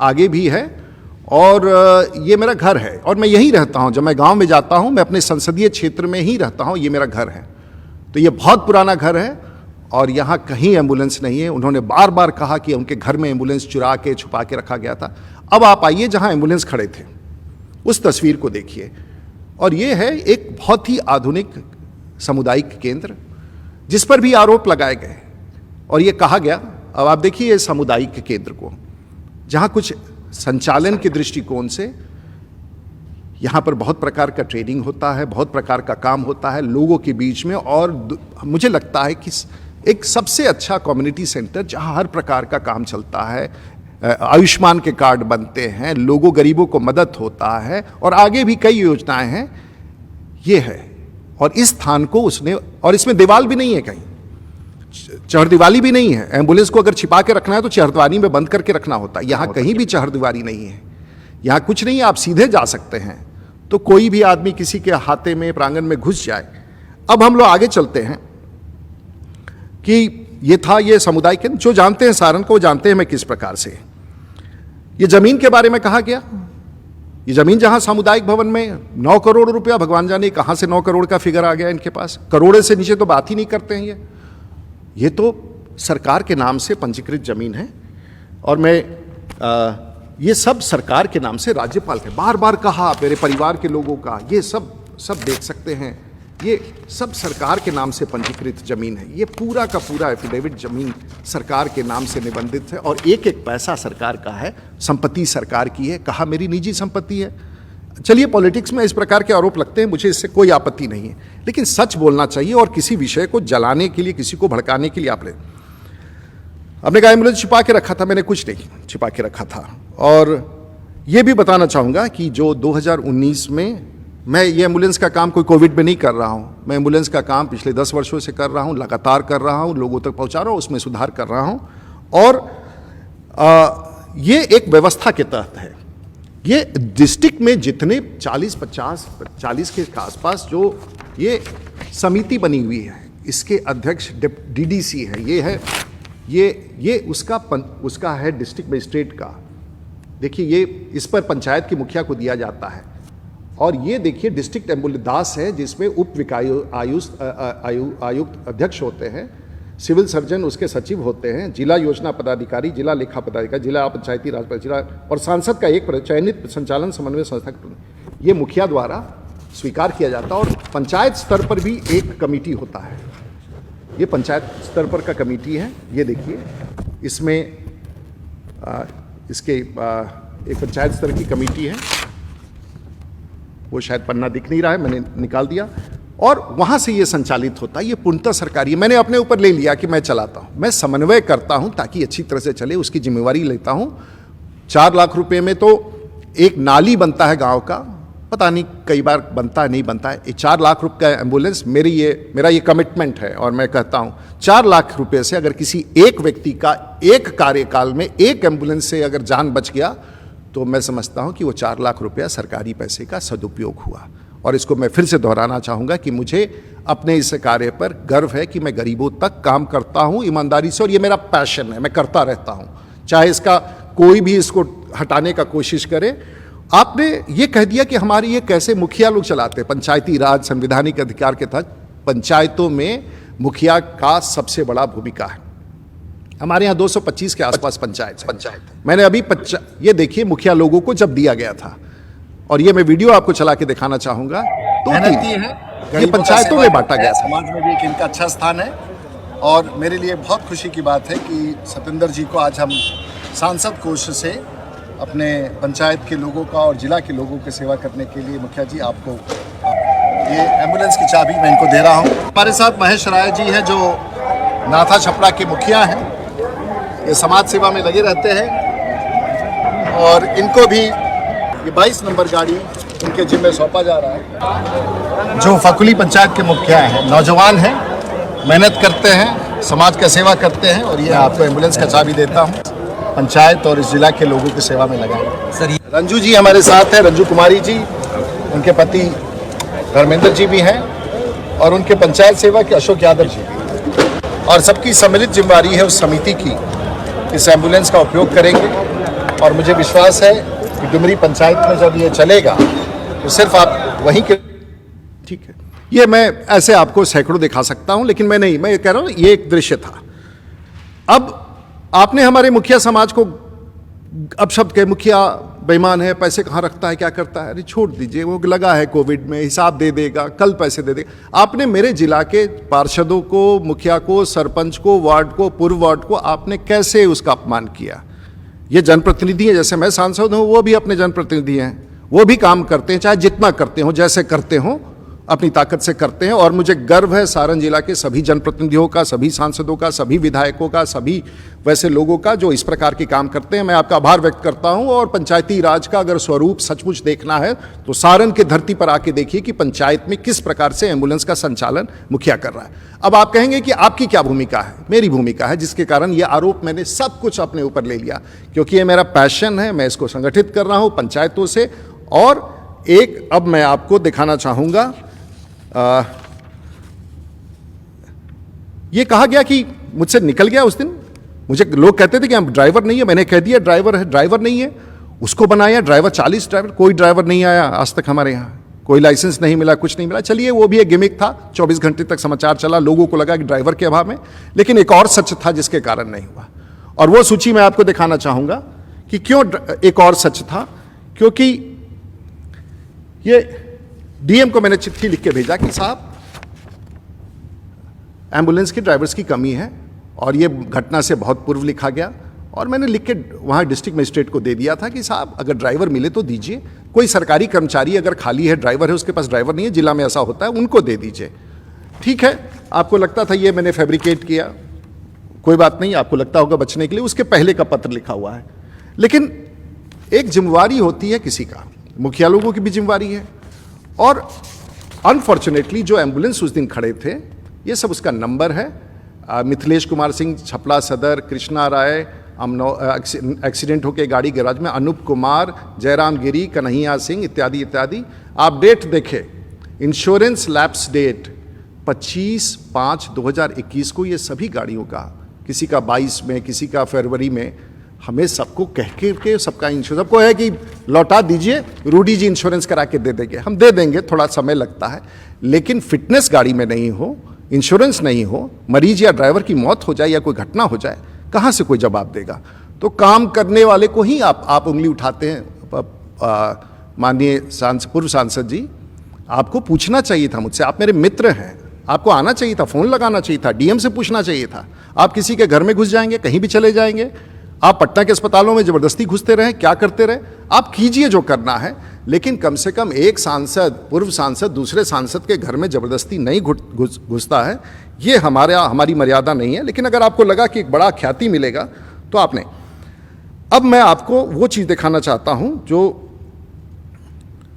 आगे भी है, और ये मेरा घर है और मैं यहीं रहता हूँ। जब मैं गांव में जाता हूँ मैं अपने संसदीय क्षेत्र में ही रहता हूँ, ये मेरा घर है। तो ये बहुत पुराना घर है और यहाँ कहीं एम्बुलेंस नहीं है। उन्होंने बार बार कहा कि उनके घर में एम्बुलेंस चुरा के छुपा के रखा गया था। अब आप आइए जहाँ एम्बुलेंस खड़े थे, उस तस्वीर को देखिए। और ये है एक बहुत ही आधुनिक सामुदायिक केंद्र जिस पर भी आरोप लगाए गए और ये कहा गया। अब आप देखिए ये सामुदायिक केंद्र को, जहां कुछ संचालन के दृष्टिकोण से यहाँ पर बहुत प्रकार का ट्रेनिंग होता है, बहुत प्रकार का काम होता है लोगों के बीच में, और मुझे लगता है कि एक सबसे अच्छा कम्युनिटी सेंटर जहाँ हर प्रकार का काम चलता है, आयुष्मान के कार्ड बनते हैं, लोगों गरीबों को मदद होता है और आगे भी कई योजनाएं हैं, ये है। और इस स्थान को उसने, और इसमें दीवार भी नहीं है, कहीं चहरदीवारी भी नहीं है। एम्बुलेंस को अगर छिपा के रखना है तो चहरदीवारी में बंद करके रखना होता है, यहाँ कहीं भी चहरदीवारी नहीं है, यहाँ कुछ नहीं है, आप सीधे जा सकते हैं। तो कोई भी आदमी किसी के हाथे में प्रांगण में घुस जाए। अब हम लोग आगे चलते हैं कि ये था ये समुदाय के, जो जानते हैं सारण को जानते हैं मैं किस प्रकार से। ये जमीन के बारे में कहा गया, ये जमीन जहां सामुदायिक भवन में 9 करोड़ रुपया, भगवान जाने कहां से 9 करोड़ का फिगर आ गया इनके पास। करोड़ से नीचे तो बात ही नहीं करते हैं ये तो सरकार के नाम से पंजीकृत जमीन है। और मैं ये सब सरकार के नाम से, राज्यपाल के बार बार कहा, मेरे परिवार के लोगों का, ये सब देख सकते हैं, ये सब सरकार के नाम से पंजीकृत जमीन है। ये पूरा का पूरा एफिडेविट जमीन सरकार के नाम से निबंधित है और एक एक पैसा सरकार का है, संपत्ति सरकार की है। कहा मेरी निजी संपत्ति है। चलिए पॉलिटिक्स में इस प्रकार के आरोप लगते हैं, मुझे इससे कोई आपत्ति नहीं है, लेकिन सच बोलना चाहिए और किसी विषय को जलाने के लिए, किसी को भड़काने के लिए आपने कहा एम्बुलेंस छिपा के रखा था, मैंने कुछ नहीं छिपा के रखा था। और ये भी बताना चाहूँगा कि जो 2019 में, मैं ये एम्बुलेंस का काम कोई कोविड में नहीं कर रहा हूँ, मैं एम्बुलेंस का काम पिछले 10 वर्षों से कर रहा हूँ, लगातार कर रहा हूँ, लोगों तक पहुँचा रहा हूँ, उसमें सुधार कर रहा हूँ। और ये एक व्यवस्था के तहत है। ये डिस्ट्रिक्ट में जितने 40 के आसपास जो ये समिति बनी हुई है, इसके अध्यक्ष डीडीसी है, ये उसका है डिस्ट्रिक्ट मजिस्ट्रेट का। देखिए ये इस पर पंचायत की मुखिया को दिया जाता है। और ये देखिए डिस्ट्रिक्ट एम्बुलेंस दास है, जिसमें उप आयुक्त अध्यक्ष होते हैं, सिविल सर्जन उसके सचिव होते हैं, जिला योजना पदाधिकारी, जिला लेखा पदाधिकारी, जिला पंचायती राज जिला, और सांसद का एक चयनित संचालन समन्वय संस्था, ये मुखिया द्वारा स्वीकार किया जाता है। और पंचायत स्तर पर भी एक कमेटी होता है, ये पंचायत स्तर पर का कमेटी है। ये देखिए इसमें एक पंचायत स्तर की कमेटी है, वो शायद पन्ना दिख नहीं रहा है, मैंने निकाल दिया, और वहां से ये संचालित होता है। ये पूर्णतः सरकारी, मैंने अपने ऊपर ले लिया कि मैं चलाता हूं, मैं समन्वय करता हूं ताकि अच्छी तरह से चले, उसकी जिम्मेवारी लेता हूं। 4 लाख रुपए में तो एक नाली बनता है गांव का, पता नहीं कई बार बनता है नहीं बनता है। 4 लाख रुपए का एम्बुलेंस, मेरा ये कमिटमेंट है और मैं कहता हूं 4 लाख रुपए से अगर किसी एक व्यक्ति का एक कार्यकाल में एक एम्बुलेंस से अगर जान बच गया तो मैं समझता हूं कि वो 4 लाख रुपया सरकारी पैसे का सदुपयोग हुआ। और इसको मैं फिर से दोहराना चाहूँगा कि मुझे अपने इस कार्य पर गर्व है कि मैं गरीबों तक काम करता हूँ ईमानदारी से, और ये मेरा पैशन है, मैं करता रहता हूँ, चाहे इसका कोई भी इसको हटाने का कोशिश करे। आपने ये कह दिया कि हमारी ये कैसे मुखिया लोग चलाते हैं। पंचायती राज संवैधानिक अधिकार के तहत पंचायतों में मुखिया का सबसे बड़ा भूमिका है। हमारे यहाँ 225 के आसपास पंचायत। मैंने अभी ये देखिए मुखिया लोगों को जब दिया गया था, और ये मैं वीडियो आपको चला के दिखाना चाहूंगा, तो ये पंचायतों में बांटा गया, समाज में भी एक इनका अच्छा स्थान है। और मेरे लिए बहुत खुशी की बात है कि सतेंद्र जी को आज हम सांसद कोष से अपने पंचायत के लोगों का और जिला के लोगों की सेवा करने के लिए, मुखिया जी आपको ये एम्बुलेंस की चाबी मैं इनको दे रहा हूँ। हमारे साथ महेश राय जी हैं जो नाथा छपरा के मुखिया हैं, ये समाज सेवा में लगे रहते हैं, और इनको भी ये 22 नंबर गाड़ी उनके जिम्मे सौंपा जा रहा है। जो फकुली पंचायत के मुखिया हैं, नौजवान हैं, मेहनत करते हैं, समाज का सेवा करते हैं, और ये आपको एम्बुलेंस का चाबी देता हूँ। पंचायत और इस जिला के लोगों की सेवा में लगाए। सर रंजू जी हमारे साथ हैं, रंजू कुमारी जी, उनके पति धर्मेंद्र जी भी हैं, और उनके पंचायत सेवा के अशोक यादव जी भी, और सबकी सम्मिलित जिम्मेदारी है उस समिति की, इस एम्बुलेंस का उपयोग करेंगे। और मुझे विश्वास है कि डुमरी पंचायत में जब ये चलेगा तो सिर्फ आप वहीं के, ठीक है, ये मैं ऐसे आपको सैकड़ों दिखा सकता हूं, लेकिन मैं नहीं, मैं ये कह रहा हूं ये एक दृश्य था। अब आपने हमारे मुखिया समाज को अपशब्द के मुखिया बेईमान है, पैसे कहाँ रखता है, क्या करता है। अरे छोड़ दीजिए, वो लगा है कोविड में, हिसाब दे देगा, कल पैसे दे देगा। आपने मेरे जिला के पार्षदों को, मुखिया को, सरपंच को, वार्ड को, पूर्व वार्ड को आपने कैसे उसका अपमान किया। ये जनप्रतिनिधि हैं, जैसे मैं सांसद हूँ वो भी अपने जनप्रतिनिधि हैं, वो भी काम करते हैं, चाहे जितना करते हो, जैसे करते हो, अपनी ताकत से करते हैं। और मुझे गर्व है सारण जिला के सभी जनप्रतिनिधियों का, सभी सांसदों का, सभी विधायकों का, सभी वैसे लोगों का जो इस प्रकार के काम करते हैं। मैं आपका आभार व्यक्त करता हूं। और पंचायती राज का अगर स्वरूप सचमुच देखना है तो सारण के धरती पर आके देखिए कि पंचायत में किस प्रकार से एम्बुलेंस का संचालन मुखिया कर रहा है। अब आप कहेंगे कि आपकी क्या भूमिका है। मेरी भूमिका है, जिसके कारण ये आरोप मैंने सब कुछ अपने ऊपर ले लिया, क्योंकि ये मेरा पैशन है, मैं इसको संगठित कर रहा हूं पंचायतों से। और एक अब मैं आपको दिखाना चाहूंगा, ये कहा गया कि मुझसे निकल गया उस दिन। मुझे लोग कहते थे कि हम ड्राइवर नहीं है, मैंने कह दिया ड्राइवर है, ड्राइवर नहीं है, उसको बनाया ड्राइवर। 40 ड्राइवर, कोई ड्राइवर नहीं आया आज तक हमारे यहाँ, कोई लाइसेंस नहीं मिला, कुछ नहीं मिला। चलिए वो भी एक गिमिक था, 24 घंटे तक समाचार चला, लोगों को लगा कि ड्राइवर के अभाव में। लेकिन एक और सच था जिसके कारण नहीं हुआ, और वो सूची मैं आपको दिखाना चाहूंगा कि क्यों एक और सच था। क्योंकि ये डीएम को मैंने चिट्ठी लिख के भेजा कि साहब एम्बुलेंस के ड्राइवर्स की कमी है, और ये घटना से बहुत पूर्व लिखा गया। और मैंने लिख के वहाँ डिस्ट्रिक्ट मजिस्ट्रेट को दे दिया था कि साहब अगर ड्राइवर मिले तो दीजिए, कोई सरकारी कर्मचारी अगर खाली है, ड्राइवर है, उसके पास ड्राइवर नहीं है, जिला में ऐसा होता है, उनको दे दीजिए। ठीक है, आपको लगता था ये मैंने फैब्रिकेट किया, कोई बात नहीं, आपको लगता होगा बचने के लिए, उसके पहले का पत्र लिखा हुआ है। लेकिन एक जिम्मेवारी होती है किसी का, मुखिया लोगों की भी जिम्मेवारी है। और अनफॉर्चुनेटली जो एम्बुलेंस उस दिन खड़े थे, ये सब उसका नंबर है। मिथिलेश कुमार सिंह छपला सदर, कृष्णा राय एक्सीडेंट होकर गाड़ी गैराज में, अनूप कुमार, जयराम गिरी, कन्हैया सिंह इत्यादि इत्यादि। आप डेट देखें, इंश्योरेंस लैप्स डेट 25/5/2021 को ये सभी गाड़ियों का, किसी का 22 में, किसी का फरवरी में, हमें सबको कह के सबका इंश्योरेंस, सबको है कि लौटा दीजिए, रूडी जी इंश्योरेंस करा के दे देंगे। हम दे देंगे, थोड़ा समय लगता है, लेकिन फिटनेस गाड़ी में नहीं हो, इंश्योरेंस नहीं हो, मरीज या ड्राइवर की मौत हो जाए या कोई घटना हो जाए, कहाँ से कोई जवाब देगा। तो काम करने वाले को ही आप उंगली उठाते हैं। माननीय पूर्व सांसद जी, आपको पूछना चाहिए था मुझसे, आप मेरे मित्र हैं, आपको आना चाहिए था, फोन लगाना चाहिए था, डीएम से पूछना चाहिए था। आप किसी के घर में घुस जाएंगे, कहीं भी चले जाएंगे, आप पटना के अस्पतालों में जबरदस्ती घुसते रहे, क्या करते रहे, आप कीजिए जो करना है, लेकिन कम से कम एक सांसद, पूर्व सांसद दूसरे सांसद के घर में जबरदस्ती नहीं घुसता है। ये हमारी मर्यादा नहीं है। लेकिन अगर आपको लगा कि एक बड़ा ख्याति मिलेगा तो आपने, अब मैं आपको वो चीज़ दिखाना चाहता हूं, जो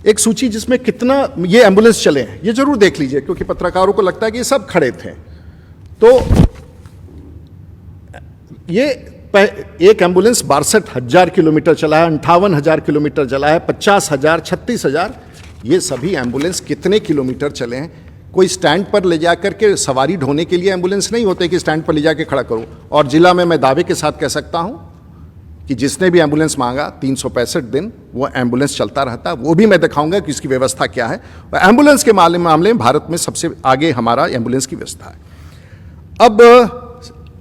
एक सूची जिसमें कितना ये एम्बुलेंस चले हैं, ये जरूर देख लीजिए, क्योंकि पत्रकारों को लगता है कि ये सब खड़े थे। तो ये एक एम्बुलेंस 62,000 किलोमीटर चला है, 58,000 किलोमीटर चला है, 50,000, 36,000, ये सभी एम्बुलेंस कितने किलोमीटर चले हैं। कोई स्टैंड पर ले जाकर के सवारी ढोने के लिए एम्बुलेंस नहीं होते कि स्टैंड पर ले जाकर खड़ा करूं। और जिला में मैं दावे के साथ कह सकता हूं कि जिसने भी एम्बुलेंस मांगा 365 दिन वो एम्बुलेंस चलता रहता है। वो भी मैं दिखाऊंगा कि इसकी व्यवस्था क्या है। एम्बुलेंस के मामले में भारत में सबसे आगे हमारा एम्बुलेंस की व्यवस्था है। अब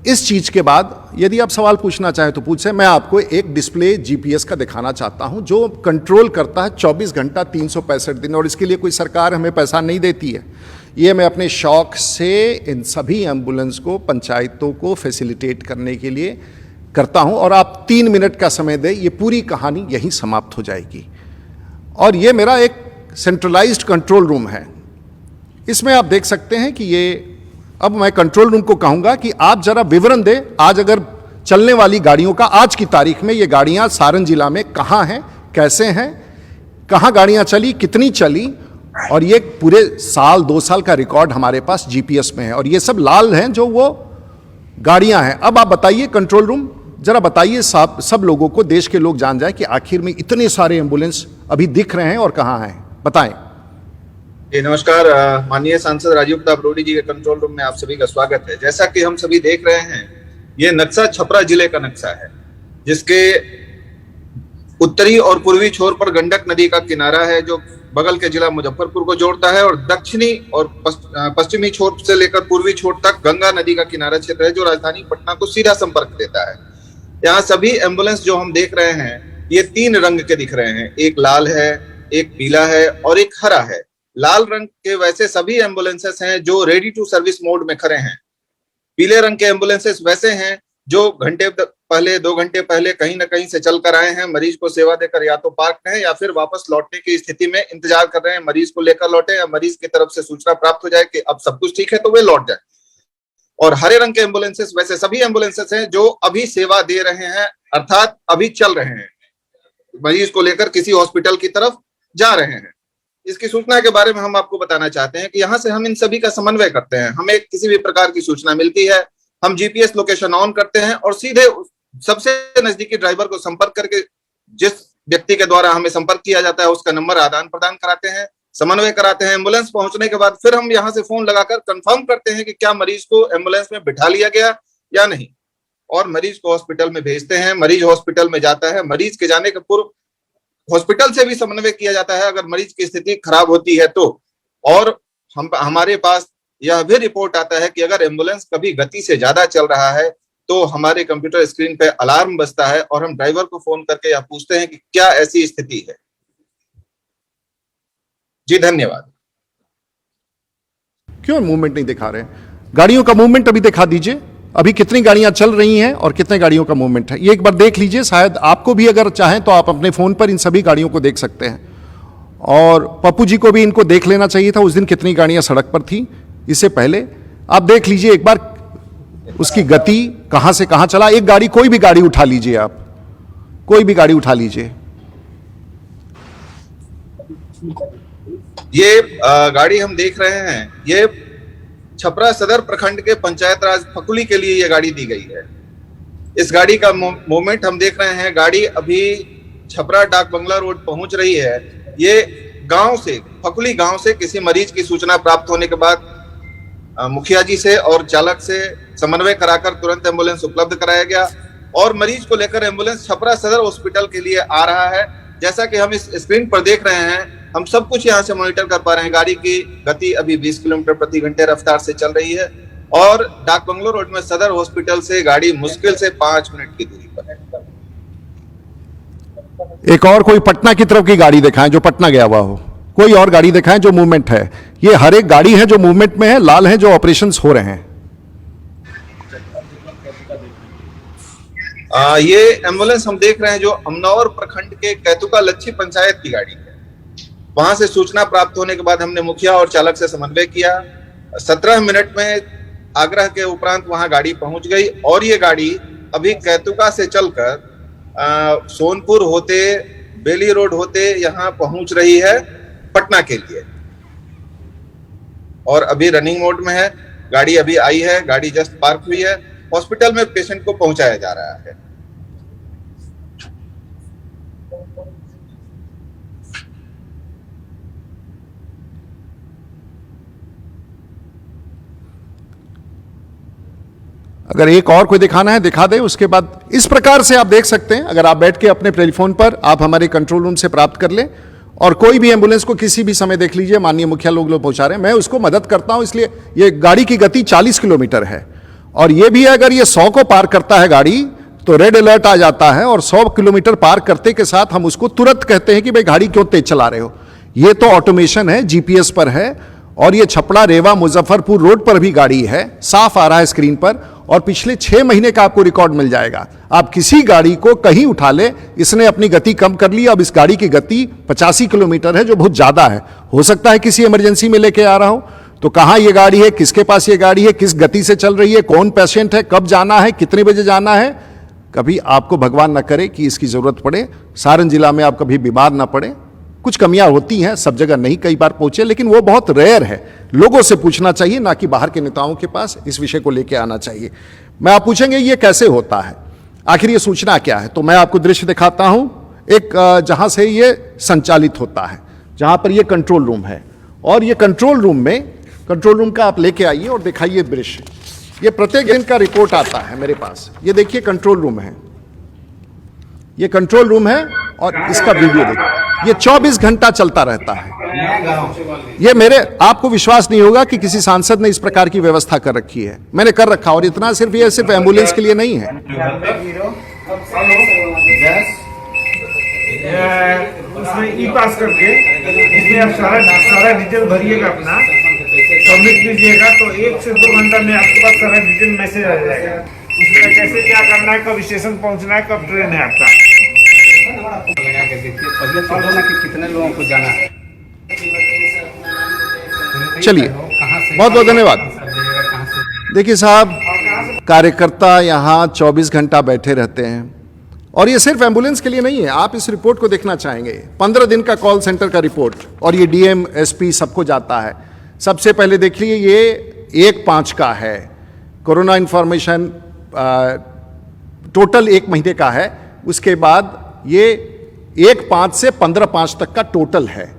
इस चीज के बाद यदि आप सवाल पूछना चाहें तो पूछें। मैं आपको एक डिस्प्ले जीपीएस का दिखाना चाहता हूं जो कंट्रोल करता है 24 घंटा 365 दिन, और इसके लिए कोई सरकार हमें पैसा नहीं देती है। ये मैं अपने शौक से इन सभी एम्बुलेंस को पंचायतों को फैसिलिटेट करने के लिए करता हूं। और आप 3 मिनट का समय दें, ये पूरी कहानी यहीं समाप्त हो जाएगी। और ये मेरा एक सेंट्रलाइज्ड कंट्रोल रूम है। इसमें आप देख सकते हैं कि ये, अब मैं कंट्रोल रूम को कहूंगा कि आप जरा विवरण दें, आज अगर चलने वाली गाड़ियों का, आज की तारीख में ये गाड़ियां सारण जिला में कहां हैं, कैसे हैं, कहां गाड़ियां चली, कितनी चली, और ये पूरे साल 2 साल का रिकॉर्ड हमारे पास जीपीएस में है। और ये सब लाल हैं जो वो गाड़ियां हैं। अब आप बताइए कंट्रोल रूम, जरा बताइए सब लोगों को, देश के लोग जान जाए कि आखिर में इतने सारे एम्बुलेंस अभी दिख रहे हैं और कहां हैं, बताएं। जी नमस्कार, माननीय सांसद राजीव प्रताप रूडी जी के कंट्रोल रूम में आप सभी का स्वागत है। जैसा कि हम सभी देख रहे हैं, ये नक्शा छपरा जिले का नक्शा है, जिसके उत्तरी और पूर्वी छोर पर गंडक नदी का किनारा है जो बगल के जिला मुजफ्फरपुर को जोड़ता है, और दक्षिणी और पश्चिमी छोर से लेकर पूर्वी छोर तक गंगा नदी का किनारा क्षेत्र है जो राजधानी पटना को सीधा संपर्क देता है। यहाँ सभी एम्बुलेंस जो हम देख रहे हैं ये 3 रंग के दिख रहे हैं, एक लाल है, एक पीला है और एक हरा है। लाल रंग के वैसे सभी एम्बुलेंसेस हैं जो रेडी टू सर्विस मोड में खड़े हैं। पीले रंग के एम्बुलेंसेस वैसे हैं जो घंटे पहले 2 घंटे पहले कहीं ना कहीं से चल कर आए हैं, मरीज को सेवा देकर या तो पार्क हैं या फिर वापस लौटने की स्थिति में इंतजार कर रहे हैं, मरीज को लेकर लौटे या मरीज की तरफ से सूचना प्राप्त हो जाए कि अब सब कुछ ठीक है तो वे लौट जाए। और हरे रंग के एम्बुलेंसेस वैसे सभी एम्बुलेंसेस हैं जो अभी सेवा दे रहे हैं, अर्थात अभी चल रहे हैं, मरीज को लेकर किसी हॉस्पिटल की तरफ जा रहे हैं। इसकी सूचना के बारे में हम आपको बताना चाहते हैं कि यहाँ से हम इन सभी का समन्वय करते हैं। हमें किसी भी प्रकार की सूचना मिलती है, हम जीपीएस लोकेशन ऑन करते हैं और सीधे सबसे नजदीकी ड्राइवर को संपर्क करके जिस व्यक्ति के द्वारा हमें संपर्क किया जाता है उसका नंबर आदान प्रदान कराते हैं, समन्वय कराते हैं। एम्बुलेंस पहुंचने के बाद फिर हम यहाँ से फोन लगाकर कंफर्म करते हैं कि क्या मरीज को एम्बुलेंस में बिठा लिया गया या नहीं, और मरीज को हॉस्पिटल में भेजते हैं। मरीज हॉस्पिटल में जाता है, मरीज के जाने के पूर्व हॉस्पिटल से भी समन्वय किया जाता है अगर मरीज की स्थिति खराब होती है तो। और हमारे पास यह भी रिपोर्ट आता है कि अगर एम्बुलेंस कभी गति से ज्यादा चल रहा है तो हमारे कंप्यूटर स्क्रीन पे अलार्म बजता है और हम ड्राइवर को फोन करके या पूछते हैं कि क्या ऐसी स्थिति है। जी धन्यवाद। क्यों मूवमेंट नहीं दिखा रहे हैं? गाड़ियों का मूवमेंट अभी दिखा दीजिए, अभी कितनी गाड़ियां चल रही हैं और कितने गाड़ियों का मूवमेंट है, ये एक बार देख लीजिए। शायद आपको भी अगर चाहें तो आप अपने फोन पर इन सभी गाड़ियों को देख सकते हैं। और पप्पू जी को भी इनको देख लेना चाहिए था, उस दिन कितनी गाड़ियां सड़क पर थी इससे पहले। आप देख लीजिए एक बार उसकी गति कहां से कहां चला। एक गाड़ी, कोई भी गाड़ी उठा लीजिए, आप कोई भी गाड़ी उठा लीजिए। ये गाड़ी हम देख रहे हैं, ये छपरा सदर प्रखंड के पंचायत राज फकुली के लिए ये गाड़ी दी गई है। इस गाड़ी का मूवमेंट हम देख रहे हैं। गाड़ी अभी छपरा डाक बंगला रोड पहुंच रही है। ये गांव से, फकुली गांव से किसी मरीज की सूचना प्राप्त होने के बाद मुखिया जी से और चालक से समन्वय कराकर तुरंत एम्बुलेंस उपलब्ध कराया गया और मरीज को लेकर एम्बुलेंस छपरा सदर हॉस्पिटल के लिए आ रहा है। जैसा कि हम इस स्क्रीन पर देख रहे हैं, हम सब कुछ यहाँ से मॉनिटर कर पा रहे हैं। गाड़ी की गति अभी 20 किलोमीटर प्रति घंटे रफ्तार से चल रही है और डाक बंगलो रोड में सदर हॉस्पिटल से गाड़ी मुश्किल से 5 मिनट की दूरी पर है। एक और कोई पटना की तरफ की गाड़ी दिखाएं जो पटना गया हुआ हो, कोई और गाड़ी दिखाएं जो मूवमेंट है। ये हर एक गाड़ी है जो मूवमेंट में है, लाल है जो ऑपरेशंस हो रहे हैं। ये एम्बुलेंस हम देख रहे हैं जो अमनौर प्रखंड के कैतुका लच्छी पंचायत की गाड़ी है। वहां से सूचना प्राप्त होने के बाद हमने मुखिया और चालक से समन्वय किया। 17 मिनट में आग्रह के उपरांत वहां गाड़ी पहुंच गई और ये गाड़ी अभी कैतुका से चलकर सोनपुर होते, बेली रोड होते यहाँ पहुंच रही है पटना के लिए और अभी रनिंग मोड में है। गाड़ी अभी आई है, गाड़ी जस्ट पार्क हुई है। हॉस्पिटल में पेशेंट को पहुंचाया जा रहा है। अगर एक और कोई दिखाना है दिखा दे, उसके बाद इस प्रकार से आप देख सकते हैं। अगर आप बैठ के अपने टेलीफोन पर आप हमारे कंट्रोल रूम से प्राप्त कर लें और कोई भी एम्बुलेंस को किसी भी समय देख लीजिए। माननीय मुखिया लोग पहुंचा रहे हैं, मैं उसको मदद करता हूं, इसलिए ये गाड़ी की गति 40 किलोमीटर है और ये भी अगर ये 100 को पार करता है गाड़ी तो रेड अलर्ट आ जाता है और 100 किलोमीटर पार करते के साथ हम उसको तुरंत कहते हैं कि भाई गाड़ी क्यों तेज चला रहे हो। ये तो ऑटोमेशन है, जीपीएस पर है और ये छपड़ा रेवा मुजफ्फरपुर रोड पर भी गाड़ी है, साफ आ रहा है स्क्रीन पर और पिछले 6 महीने का आपको रिकॉर्ड मिल जाएगा। आप किसी गाड़ी को कहीं उठा ले, इसने अपनी गति कम कर ली। अब इस गाड़ी की गति 85 किलोमीटर है जो बहुत ज्यादा है। हो सकता है किसी इमरजेंसी में लेके आ रहा हो, तो कहां ये गाड़ी है, किसके पास ये गाड़ी है, किस गति से चल रही है, कौन पेशेंट है, कब जाना है, कितने बजे जाना है। कभी आपको भगवान ना करे कि इसकी जरूरत पड़े, सारण जिला में आप कभी बीमार ना पड़े। कुछ कमियां होती हैं, सब जगह नहीं कई बार पहुंचे, लेकिन वो बहुत रेयर है। लोगों से पूछना चाहिए, ना कि बाहर के नेताओं के पास इस विषय को लेकर आना चाहिए। मैं आप पूछेंगे ये कैसे होता है, आखिर ये सूचना क्या है, तो मैं आपको दृश्य दिखाता हूं एक जहां से ये संचालित होता है, जहां पर ये कंट्रोल रूम है और ये कंट्रोल रूम का आप लेके आइए और दिखाइए दृश्य। ये प्रत्येक दिन का रिपोर्ट आता है मेरे पास। ये देखिए कंट्रोल रूम है, ये कंट्रोल रूम है और इसका वीडियो देखिए। ये 24 घंटा चलता रहता है। ये मेरे आपको विश्वास नहीं होगा कि किसी सांसद ने इस प्रकार की व्यवस्था कर रखी है। मैंने कर रखा और इतना सिर्फ एम्बुलेंस के लिए नहीं है। उसमें ई पास करके इसमें आप सारा डिटेल भरिएगा, अपना सबमिट कीजिएगा, तो 1 से 2 घंटा में आपके पास सारा डिटेल मैसेज आ जाएगा। उसमें कैसे क्या करना है, कब स्टेशन पहुंचना है, कब ट्रेन है आपका। कितने लोगों को जाना है। चलिए, बहुत बहुत धन्यवाद। देखिए साहब, कार्यकर्ता यहाँ 24 घंटा बैठे रहते हैं, और ये सिर्फ एम्बुलेंस के लिए नहीं है। आप इस रिपोर्ट को देखना चाहेंगे, 15 दिन का कॉल सेंटर का रिपोर्ट, और ये डीएम एसपी सबको जाता है। सबसे पहले देखिए, ये 1/5 का है कोरोना इंफॉर्मेशन, टोटल 1 महीने का है। उसके बाद ये 1/5 से 15/5 तक का टोटल है।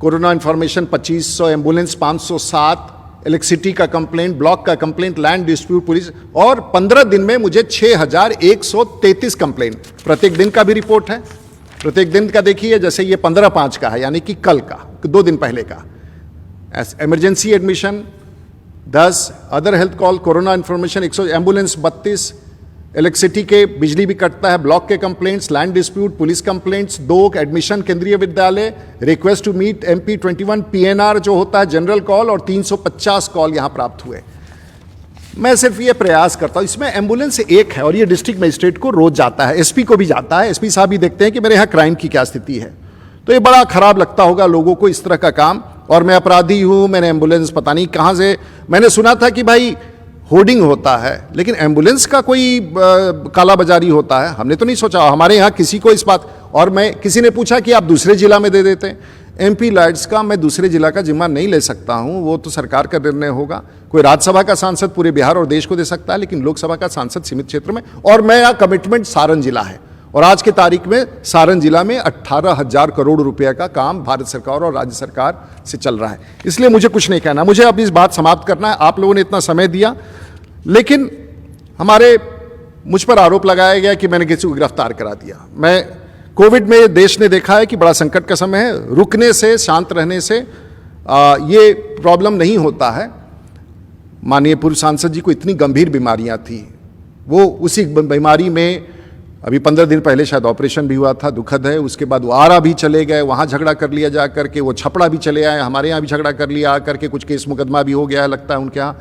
कोरोना इंफॉर्मेशन 2500, एम्बुलेंस 507, इलेक्ट्रिसिटी का कंप्लेंट, ब्लॉक का कंप्लेंट, लैंड डिस्प्यूट पुलिस, और 15 दिन में मुझे 6133 कंप्लेंट। प्रत्येक दिन का भी रिपोर्ट है, प्रत्येक दिन का देखिए। जैसे ये 15/5 का है, यानी कि कल का, 2 दिन पहले का। Emergency admission 10, other health call, corona information 100, ambulance 32, electricity के बिजली भी कटता है, ब्लॉक के complaints, land dispute, police complaints 2, admission Kendriya Vidyalaya, request to meet MP 21, PNR जो होता है जनरल कॉल, और 350 कॉल यहां प्राप्त हुए। मैं सिर्फ ये प्रयास करता हूं, इसमें एम्बुलेंस एक है और ये डिस्ट्रिक्ट मजिस्ट्रेट को रोज जाता है, SP को भी जाता है। SP साहब भी देखते हैं कि मेरे यहाँ क्राइम की क्या स्थिति है। तो ये बड़ा खराब लगता होगा लोगों को इस तरह का काम। और मैं अपराधी हूं, मैंने एम्बुलेंस पता नहीं कहां से, मैंने सुना था कि भाई होर्डिंग होता है, लेकिन एम्बुलेंस का कोई काला बाजारी होता है, हमने तो नहीं सोचा। हमारे यहाँ किसी को इस बात, और मैं किसी ने पूछा कि आप दूसरे जिला में दे देते हैं। MP लाइट्स का मैं दूसरे जिला का जिम्मा नहीं ले सकता हूं, वो तो सरकार का निर्णय होगा। कोई राज्यसभा का सांसद पूरे बिहार और देश को दे सकता है, लेकिन लोकसभा का सांसद सीमित क्षेत्र में। और मेरा कमिटमेंट सारण जिला है, और आज की तारीख में सारण जिला में 18,000 करोड़ रुपए का काम भारत सरकार और राज्य सरकार से चल रहा है। इसलिए मुझे कुछ नहीं कहना, मुझे अब इस बात समाप्त करना है। आप लोगों ने इतना समय दिया, लेकिन मुझ पर आरोप लगाया गया कि मैंने किसी को गिरफ्तार करा दिया। मैं कोविड में देश ने देखा है कि बड़ा संकट का समय है, रुकने से, शांत रहने से ये प्रॉब्लम नहीं होता है। माननीय पूर्व सांसद जी को इतनी गंभीर बीमारियां थी, वो उसी बीमारी में अभी 15 दिन पहले शायद ऑपरेशन भी हुआ था, दुखद है। उसके बाद वो आरा भी चले गए, वहाँ झगड़ा कर लिया जा करके, वो छपड़ा भी चले आए, हमारे यहाँ भी झगड़ा कर लिया आकर के, कुछ केस मुकदमा भी हो गया है लगता है उनके यहाँ।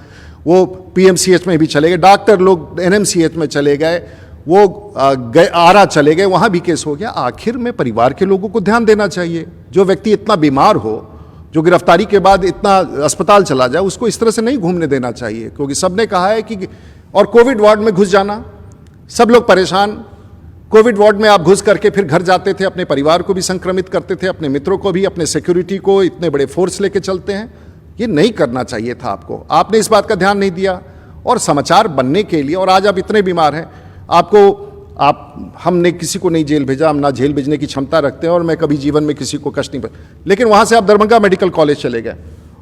वो PMCH में भी चले गए, डॉक्टर लोग NMCH में चले गए, वो आरा चले गए, वहाँ भी केस हो गया। आखिर में परिवार के लोगों को ध्यान देना चाहिए। जो व्यक्ति इतना बीमार हो, जो गिरफ्तारी के बाद इतना अस्पताल चला जाए, उसको इस तरह से नहीं घूमने देना चाहिए। क्योंकि सबने कहा है कि, और कोविड वार्ड में घुस जाना, सब लोग परेशान। कोविड वार्ड में आप घुस करके फिर घर जाते थे, अपने परिवार को भी संक्रमित करते थे, अपने मित्रों को भी, अपने सिक्योरिटी को, इतने बड़े फोर्स लेके चलते हैं। ये नहीं करना चाहिए था आपको, आपने इस बात का ध्यान नहीं दिया। और समाचार बनने के लिए, और आज आप इतने बीमार हैं, हमने किसी को नहीं जेल भेजा, हम ना जेल भेजने की क्षमता रखते हैं, और मैं कभी जीवन में किसी को कष्ट नहीं। लेकिन वहाँ से आप दरभंगा मेडिकल कॉलेज चले गए,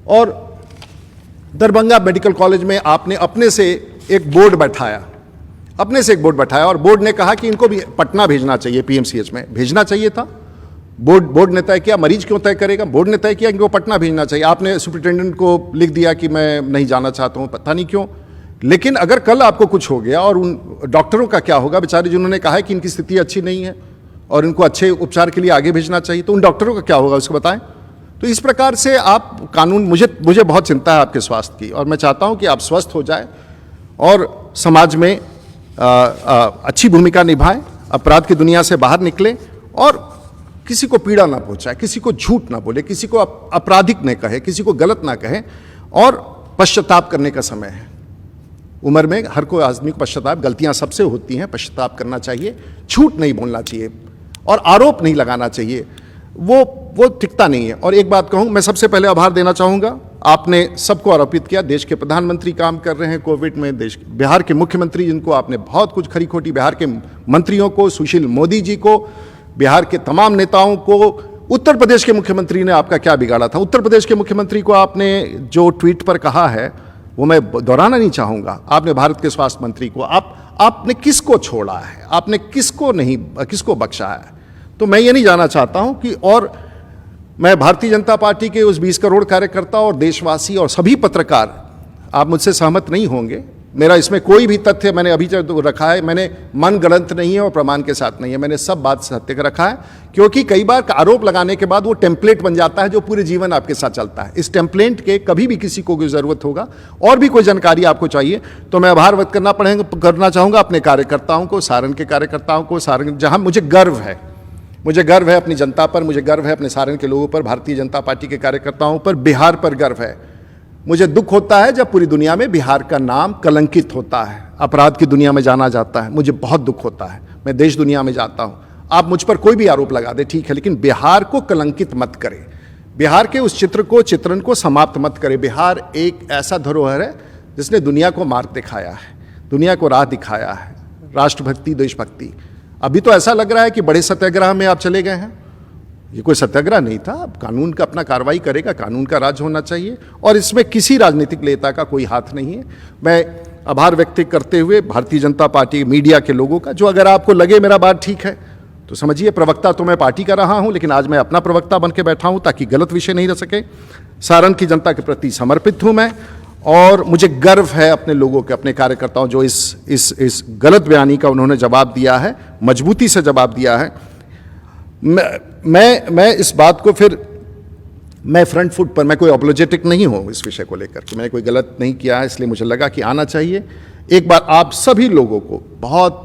और दरभंगा मेडिकल कॉलेज में आपने अपने से एक बोर्ड बैठाया, और बोर्ड ने कहा कि इनको भी पटना भेजना चाहिए, PMCH में भेजना चाहिए था। बोर्ड ने तय किया, मरीज क्यों तय करेगा? बोर्ड ने तय किया इनको पटना भेजना चाहिए। आपने सुपरिटेंडेंट को लिख दिया कि मैं नहीं जाना चाहता हूं, पता नहीं क्यों। लेकिन अगर कल आपको कुछ हो गया, और उन डॉक्टरों का क्या होगा बेचारे, जिन्होंने कहा है कि इनकी स्थिति अच्छी नहीं है और इनको अच्छे उपचार के लिए आगे भेजना चाहिए, तो उन डॉक्टरों का क्या होगा उसको बताएं। तो इस प्रकार से आप कानून, मुझे बहुत चिंता है आपके स्वास्थ्य की, और मैं चाहता हूं कि आप स्वस्थ हो जाए और समाज में अच्छी भूमिका निभाएं, अपराध की दुनिया से बाहर निकले, और किसी को पीड़ा ना पहुंचाए, किसी को झूठ ना बोले, किसी को आपराधिक न कहे, किसी को गलत ना कहे। और पश्चाताप करने का समय है। उम्र में हर कोई आदमी को पश्चाताप, गलतियां सबसे होती हैं, पश्चाताप करना चाहिए, झूठ नहीं बोलना चाहिए, और आरोप नहीं लगाना चाहिए, वो टिकता नहीं है। और एक बात कहूं, मैं सबसे पहले आभार देना चाहूंगा, आपने सबको आरोपित किया। देश के प्रधानमंत्री काम कर रहे हैं कोविड में, बिहार के मुख्यमंत्री जिनको आपने बहुत कुछ खरी खोटी, बिहार के मंत्रियों को, सुशील मोदी जी को, बिहार के तमाम नेताओं को, उत्तर प्रदेश के मुख्यमंत्री ने आपका क्या बिगाड़ा था? उत्तर प्रदेश के मुख्यमंत्री को आपने जो ट्वीट पर कहा है वो मैं दोहराना नहीं चाहूंगा। आपने भारत के स्वास्थ्य मंत्री को, आपने किसको छोड़ा है, आपने किसको बख्शा है? तो मैं ये नहीं जानना चाहता हूं कि, और मैं भारतीय जनता पार्टी के उस 20 करोड़ कार्यकर्ता और देशवासी और सभी पत्रकार, आप मुझसे सहमत नहीं होंगे, मेरा इसमें कोई भी तथ्य मैंने अभी जो रखा है, मैंने मन गलत नहीं है और प्रमाण के साथ नहीं है, मैंने सब बात सत्य का रखा है। क्योंकि कई बार आरोप लगाने के बाद वो टेम्पलेट बन जाता है जो पूरे जीवन आपके साथ चलता है। इस टेम्पलेट के कभी भी किसी को कोई ज़रूरत होगा और भी कोई जानकारी आपको चाहिए तो मैं आभार व्यक्त करना चाहूँगा अपने कार्यकर्ताओं को, सारण के कार्यकर्ताओं को, सारण जहाँ मुझे गर्व है, मुझे गर्व है अपनी जनता पर, मुझे गर्व है अपने सारण के लोगों पर, भारतीय जनता पार्टी के कार्यकर्ताओं पर, बिहार पर गर्व है। मुझे दुख होता है जब पूरी दुनिया में बिहार का नाम कलंकित होता है, अपराध की दुनिया में जाना जाता है, मुझे बहुत दुख होता है। मैं देश दुनिया में जाता हूँ, आप मुझ पर कोई भी आरोप लगा दे ठीक है, लेकिन बिहार को कलंकित मत करें, बिहार के उस चित्रण को समाप्त मत करें। बिहार एक ऐसा धरोहर है जिसने दुनिया को मार्ग दिखाया है, दुनिया को राह दिखाया है, राष्ट्रभक्ति, देशभक्ति। अभी तो ऐसा लग रहा है कि बड़े सत्याग्रह में आप चले गए हैं, ये कोई सत्याग्रह नहीं था। अब कानून का अपना कार्रवाई करेगा, कानून का राज होना चाहिए और इसमें किसी राजनीतिक नेता का कोई हाथ नहीं है। मैं आभार व्यक्त करते हुए भारतीय जनता पार्टी मीडिया के लोगों का, जो अगर आपको लगे मेरा बात ठीक है तो समझिए, प्रवक्ता तो मैं पार्टी का रहा हूं, लेकिन आज मैं अपना प्रवक्ता बन के बैठा हूं ताकि गलत विषय नहीं रह सके। सारण की जनता के प्रति समर्पित हूं मैं और मुझे गर्व है अपने लोगों के, अपने कार्यकर्ताओं जो इस गलत बयानी का उन्होंने जवाब दिया है, मजबूती से जवाब दिया है। मैं इस बात को फिर मैं फ्रंट फुट पर, मैं कोई अपोलोजेटिक नहीं हूँ इस विषय को लेकर कि मैंने कोई गलत नहीं किया है, इसलिए मुझे लगा कि आना चाहिए। एक बार आप सभी लोगों को बहुत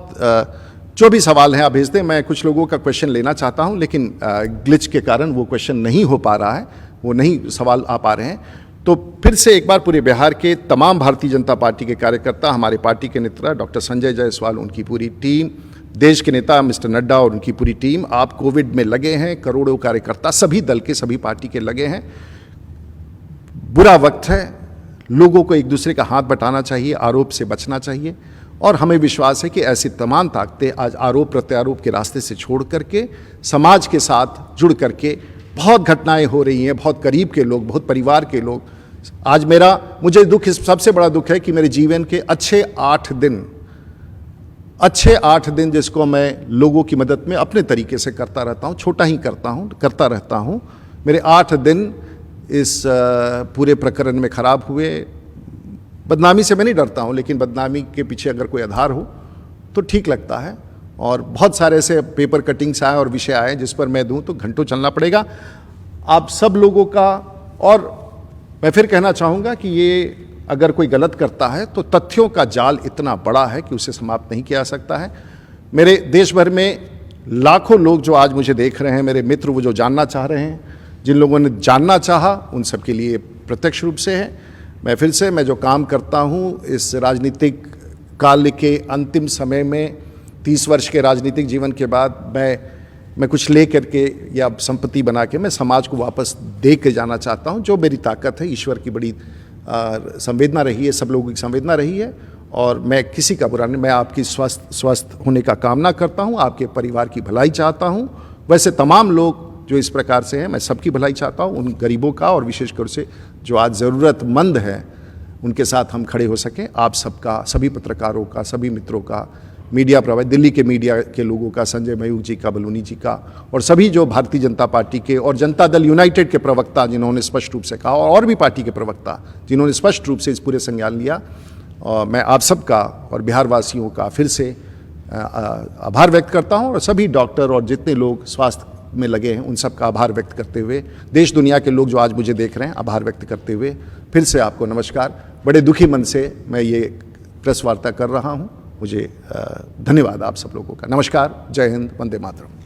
जो भी सवाल हैं आप भेज दें, मैं कुछ लोगों का क्वेश्चन लेना चाहता हूँ लेकिन ग्लिच के कारण वो क्वेश्चन नहीं हो पा रहा है, वो नहीं सवाल आ पा रहे हैं। तो फिर से एक बार पूरे बिहार के तमाम भारतीय जनता पार्टी के कार्यकर्ता, हमारे पार्टी के नेता डॉक्टर संजय जायसवाल, उनकी पूरी टीम, देश के नेता मिस्टर नड्डा और उनकी पूरी टीम, आप कोविड में लगे हैं, करोड़ों कार्यकर्ता सभी दल के, सभी पार्टी के लगे हैं। बुरा वक्त है, लोगों को एक दूसरे का हाथ बटाना चाहिए, आरोप से बचना चाहिए और हमें विश्वास है कि ऐसी तमाम ताकतें आज आरोप प्रत्यारोप के रास्ते से छोड़ करके समाज के साथ जुड़ करके, बहुत घटनाएं हो रही हैं, बहुत करीब के लोग, बहुत परिवार के लोग, आज मुझे दुख, सबसे बड़ा दुख है कि मेरे जीवन के अच्छे 8 दिन जिसको मैं लोगों की मदद में अपने तरीके से करता रहता हूँ, छोटा ही करता रहता हूँ, मेरे 8 दिन इस पूरे प्रकरण में खराब हुए। बदनामी से मैं नहीं डरता हूँ, लेकिन बदनामी के पीछे अगर कोई आधार हो तो ठीक लगता है। और बहुत सारे ऐसे पेपर कटिंग्स आए और विषय आए जिस पर मैं दूं तो घंटों चलना पड़ेगा आप सब लोगों का। और मैं फिर कहना चाहूँगा कि ये अगर कोई गलत करता है तो तथ्यों का जाल इतना बड़ा है कि उसे समाप्त नहीं किया जा सकता है। मेरे देश भर में लाखों लोग जो आज मुझे देख रहे हैं, मेरे मित्र, वो जो जानना चाह रहे हैं, जिन लोगों ने जानना चाहा, उन सब के लिए प्रत्यक्ष रूप से है। मैं जो काम करता हूँ इस राजनीतिक काल के अंतिम समय में, 30 वर्ष के राजनीतिक जीवन के बाद मैं कुछ ले करके या संपत्ति बना के मैं समाज को वापस दे के जाना चाहता हूँ। जो मेरी ताकत है, ईश्वर की बड़ी संवेदना रही है, सब लोगों की संवेदना रही है और मैं किसी का बुरा नहीं, मैं आपकी स्वस्थ होने का कामना करता हूँ, आपके परिवार की भलाई चाहता हूँ। वैसे तमाम लोग जो इस प्रकार से हैं, मैं सबकी भलाई चाहता हूँ, उन गरीबों का और विशेषकर से जो आज ज़रूरतमंद है उनके साथ हम खड़े हो सकें। आप सबका, सभी पत्रकारों का, सभी मित्रों का, मीडिया प्रभारी, दिल्ली के मीडिया के लोगों का, संजय मयूख जी का, बलूनी जी का, और सभी जो भारतीय जनता पार्टी के और जनता दल यूनाइटेड के प्रवक्ता जिन्होंने स्पष्ट रूप से कहा, और भी पार्टी के प्रवक्ता जिन्होंने स्पष्ट रूप से इस पूरे संज्ञान लिया, और मैं आप सबका और बिहार वासियों का फिर से आभार व्यक्त करता हूँ। और सभी डॉक्टर और जितने लोग स्वास्थ्य में लगे हैं उन सब का आभार व्यक्त करते हुए, देश दुनिया के लोग जो आज मुझे देख रहे हैं, आभार व्यक्त करते हुए फिर से आपको नमस्कार। बड़े दुखी मन से मैं ये प्रेस वार्ता कर रहा हूँ। मुझे धन्यवाद आप सब लोगों का। नमस्कार, जय हिंद, वंदे मातरम।